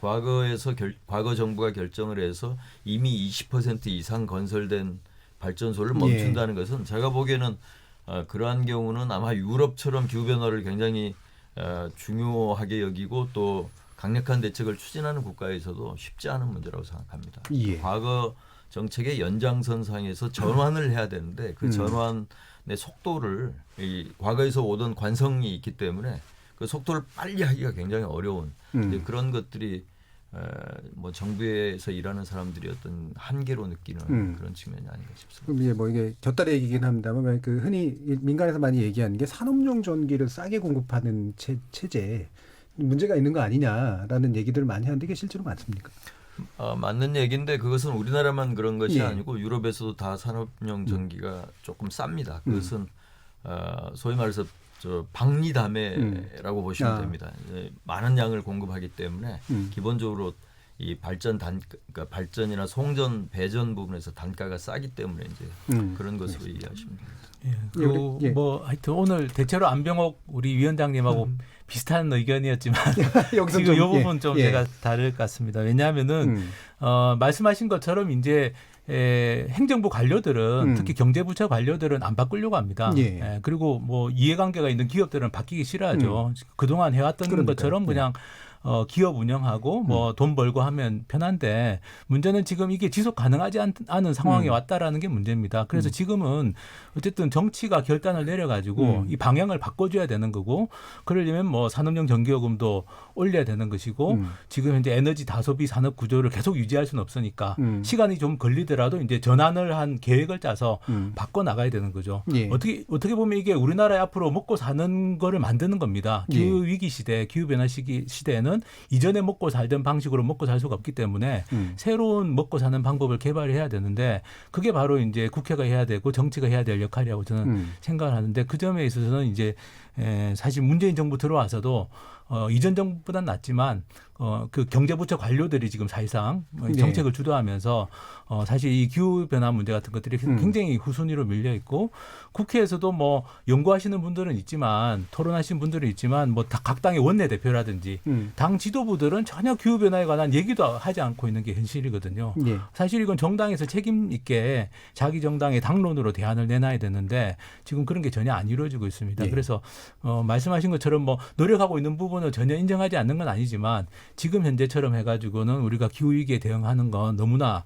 과거 정부가 결정을 해서 이미 20% 이상 건설된 발전소를 멈춘다는 것은 제가 보기에는 그러한 경우는 아마 유럽처럼 기후변화를 굉장히 중요하게 여기고 또 강력한 대책을 추진하는 국가에서도 쉽지 않은 문제라고 생각합니다. 과거 정책의 연장선상에서 전환을 해야 되는데 그 전환의 속도를 과거에서 오던 관성이 있기 때문에 그 속도를 빨리 하기가 굉장히 어려운 그런 것들이 뭐 정부에서 일하는 사람들이 어떤 한계로 느끼는 그런 측면이 아닌가 싶습니다. 이제 뭐 이게 곁다리 얘기긴 합니다만 그 흔히 민간에서 많이 얘기하는 게 산업용 전기를 싸게 공급하는 체제 문제가 있는 거 아니냐라는 얘기들을 많이 하는데 이게 실제로 맞습니까? 맞는 얘기인데 그것은 우리나라만 그런 것이 아니고 유럽에서도 다 산업용 전기가 조금 쌉니다. 그것은 소위 말해서 방리담회라고 보시면 됩니다. 많은 양을 공급하기 때문에 기본적으로 이 그러니까 발전이나 송전, 배전 부분에서 단가가 싸기 때문에 이제 그런 것으로 이해하시면 됩니다. 그리고 뭐 하여튼 오늘 대체로 안병옥 우리 위원장님하고 비슷한 의견이었지만 여기서 지금 이 부분 좀 제가 다를 것 같습니다. 왜냐하면은 말씀하신 것처럼 이제 행정부 관료들은 특히 경제부처 관료들은 안 바꾸려고 합니다. 그리고 뭐 이해관계가 있는 기업들은 바뀌기 싫어하죠. 그동안 해왔던 것처럼 그냥 기업 운영하고 뭐 돈 벌고 하면 편한데 문제는 지금 이게 지속 가능하지 않은 상황에 왔다라는 게 문제입니다. 그래서 지금은 어쨌든 정치가 결단을 내려가지고 이 방향을 바꿔줘야 되는 거고 그러려면 뭐 산업용 전기요금도 올려야 되는 것이고 지금 현재 에너지 다소비 산업 구조를 계속 유지할 수는 없으니까 시간이 좀 걸리더라도 이제 전환을 한 계획을 짜서 바꿔 나가야 되는 거죠. 어떻게 보면 이게 우리나라에 앞으로 먹고 사는 거를 만드는 겁니다. 기후 위기 시대, 기후 변화 시대에는 이전에 먹고 살던 방식으로 먹고 살 수가 없기 때문에 새로운 먹고 사는 방법을 개발해야 되는데 그게 바로 이제 국회가 해야 되고 정치가 해야 될 역할이라고 저는 생각을 하는데 그 점에 있어서는 이제 사실 문재인 정부 들어와서도 이전 정부보다는 낫지만 그 경제부처 관료들이 지금 사실상 정책을 주도하면서 사실 이 기후변화 문제 같은 것들이 굉장히 후순위로 밀려 있고 국회에서도 뭐 연구하시는 분들은 있지만 토론하시는 분들은 있지만 뭐 각 당의 원내대표라든지 당 지도부들은 전혀 기후변화에 관한 얘기도 하지 않고 있는 게 현실이거든요. 사실 이건 정당에서 책임 있게 자기 정당의 당론으로 대안을 내놔야 되는데 지금 그런 게 전혀 안 이루어지고 있습니다. 그래서 말씀하신 것처럼 뭐 노력하고 있는 부분을 전혀 인정하지 않는 건 아니지만 지금 현재처럼 해가지고는 우리가 기후 위기에 대응하는 건 너무나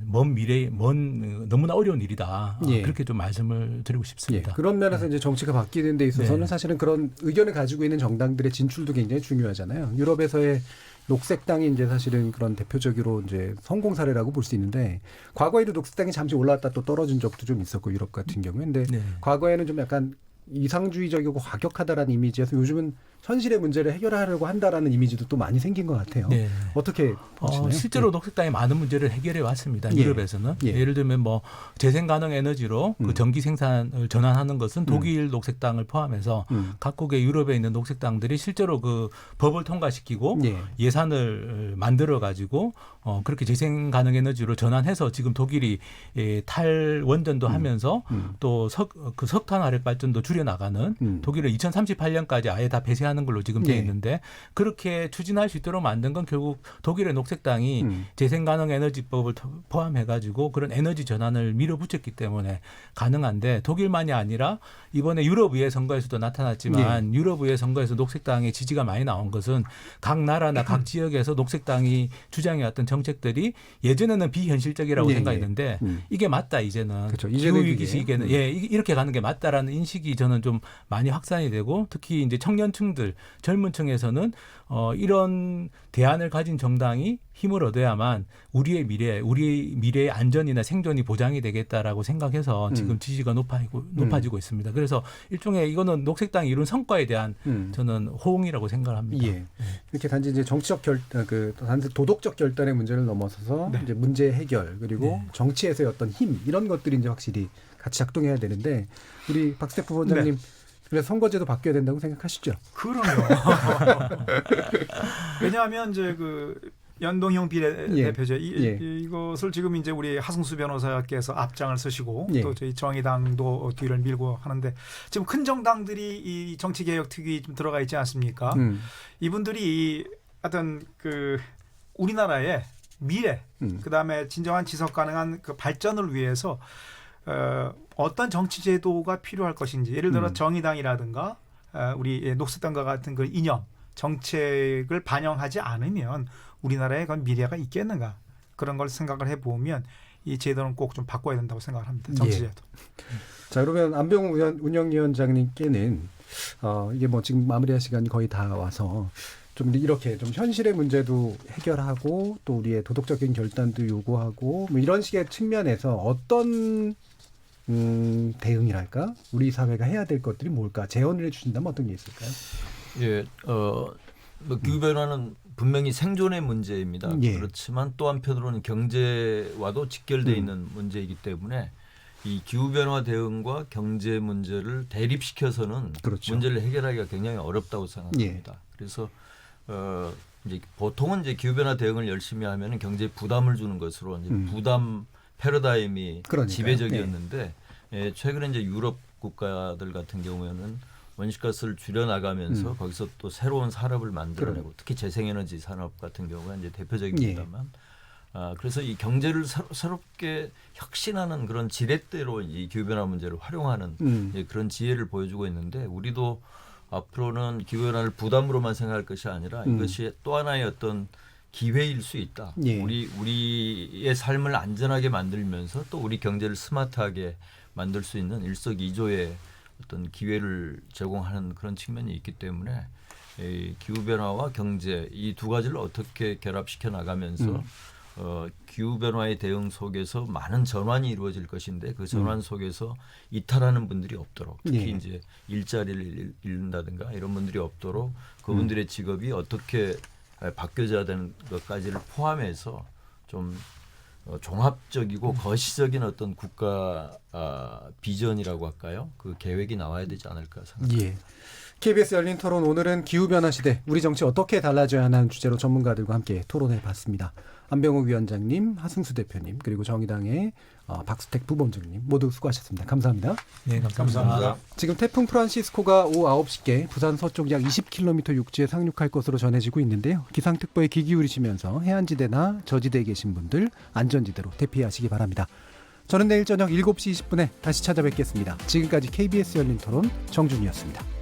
먼 미래, 너무나 어려운 일이다. 예. 그렇게 좀 말씀을 드리고 싶습니다. 예, 그런 면에서 이제 정치가 바뀌는 데 있어서는 네. 사실은 그런 의견을 가지고 있는 정당들의 진출도 굉장히 중요하잖아요. 유럽에서의 녹색당이 이제 사실은 그런 대표적으로 이제 성공 사례라고 볼 수 있는데 과거에도 녹색당이 잠시 올라왔다 또 떨어진 적도 좀 있었고 유럽 같은 경우에 근데 네. 과거에는 좀 약간 이상주의적이고 과격하다라는 이미지에서 요즘은 현실의 문제를 해결하려고 한다라는 이미지도 또 많이 생긴 것 같아요. 네. 어떻게 보시나요? 실제로 녹색당이 많은 문제를 해결해 왔습니다. 예. 유럽에서는 예. 예를 들면 뭐 재생 가능 에너지로 그 전기 생산을 전환하는 것은 독일 녹색당을 포함해서 각국의 유럽에 있는 녹색당들이 실제로 그 법을 통과시키고 예. 예산을 만들어 가지고 그렇게 재생 가능 에너지로 전환해서 지금 독일이 탈원전도 하면서 또 석탄 화력 발전도 줄여 나가는 독일은 2038년까지 아예 다 폐쇄하는 걸로 지금 돼 예. 있는데 그렇게 추진할 수 있도록 만든 건 결국 독일의 녹색당이 재생가능 에너지법을 포함해 가지고 그런 에너지 전환을 밀어붙였기 때문에 가능한데 독일만이 아니라 이번에 유럽의회 선거에서도 나타났지만 유럽의회 선거에서 녹색당의 지지가 많이 나온 것은 각 나라나 각 지역에서 녹색당이 주장해왔던 정책들이 예전에는 비현실적이라고 예, 생각했는데 이게 맞다 이제는 그렇죠. 이제는 기후위기 그게. 시기에는 이렇게 가는 게 맞다라는 인식이 저는 좀 많이 확산이 되고 특히 이제 청년층들 젊은 층에서는 이런 대안을 가진 정당이 힘을 얻어야만 우리의 미래의 안전이나 생존이 보장이 되겠다라고 생각해서 지금 지지가 높아지고 있습니다. 그래서 일종의 이거는 녹색당이 이룬 성과에 대한 저는 호응이라고 생각합니다. 예. 이렇게 단지 이제 정치적 단지 도덕적 결단의 문제를 넘어서서 네. 이제 문제 해결 그리고 정치에서의 어떤 힘 이런 것들이 이제 확실히 같이 작동해야 되는데 우리 박스태 부원장님 그래서 선거제도 바뀌어야 된다고 생각하시죠? 그럼요. 왜냐하면 이제 그 연동형 비례대표제 이것을 지금 이제 우리 하승수 변호사께서 앞장을 서시고 또 저희 정의당도 뒤를 밀고 하는데 지금 큰 정당들이 이 정치개혁특위 좀 들어가 있지 않습니까? 이분들이 어떤 그 우리나라의 미래 그다음에 진정한 지속 가능한 그 발전을 위해서 어떤 정치 제도가 필요할 것인지 예를 들어 정의당이라든가 우리 녹색당과 같은 그 이념 정책을 반영하지 않으면 우리나라에 그런 미래가 있겠는가 그런 걸 생각을 해보면 이 제도는 꼭 좀 바꿔야 된다고 생각을 합니다. 정치 제도. 자 그러면 안병우 운영위원장님께는 이게 뭐 지금 마무리할 시간이 거의 다 와서 좀 이렇게 좀 현실의 문제도 해결하고 또 우리의 도덕적인 결단도 요구하고 뭐 이런 식의 측면에서 어떤 대응이랄까 우리 사회가 해야 될 것들이 뭘까 제언을 해주신다면 어떤 게 있을까요? 예, 뭐 기후 변화는 분명히 생존의 문제입니다. 그렇지만 또 한편으로는 경제와도 직결되어 있는 문제이기 때문에 이 기후 변화 대응과 경제 문제를 대립시켜서는 문제를 해결하기가 굉장히 어렵다고 생각합니다. 그래서 이제 보통은 이제 기후 변화 대응을 열심히 하면은 경제에 부담을 주는 것으로 이제 부담 패러다임이 지배적이었는데 최근에 이제 유럽 국가들 같은 경우에는 온실가스를 줄여나가면서 거기서 또 새로운 산업을 만들어내고 특히 재생에너지 산업 같은 경우가 이제 대표적입니다만 그래서 이 경제를 새롭게 혁신하는 그런 지렛대로 이 기후변화 문제를 활용하는 그런 지혜를 보여주고 있는데 우리도 앞으로는 기후변화를 부담으로만 생각할 것이 아니라 이것이 또 하나의 어떤 기회일 수 있다. 우리의 삶을 안전하게 만들면서 또 우리 경제를 스마트하게 만들 수 있는 일석이조의 어떤 기회를 제공하는 그런 측면이 있기 때문에 이 기후변화와 경제 이 두 가지를 어떻게 결합시켜 나가면서 기후변화의 대응 속에서 많은 전환이 이루어질 것인데 그 전환 속에서 이탈하는 분들이 없도록 특히 이제 일자리를 잃는다든가 이런 분들이 없도록 그분들의 직업이 어떻게 바뀌어져야 되는 것까지를 포함해서 좀 종합적이고 거시적인 어떤 국가 비전이라고 할까요? 그 계획이 나와야 되지 않을까 생각합니다. KBS 열린 토론 오늘은 기후변화 시대 우리 정치 어떻게 달라져야 하는 주제로 전문가들과 함께 토론해봤습니다. 안병욱 위원장님, 하승수 대표님 그리고 정의당의 박수택 부본장님 모두 수고하셨습니다. 감사합니다. 네, 감사합니다. 지금 태풍 프란시스코가 오후 9시께 부산 서쪽 약 20km 육지에 상륙할 것으로 전해지고 있는데요. 기상특보에 귀 기울이시면서 해안지대나 저지대에 계신 분들 안전지대로 대피하시기 바랍니다. 저는 내일 저녁 7시 20분에 다시 찾아뵙겠습니다. 지금까지 KBS 열린 토론 정준이었습니다.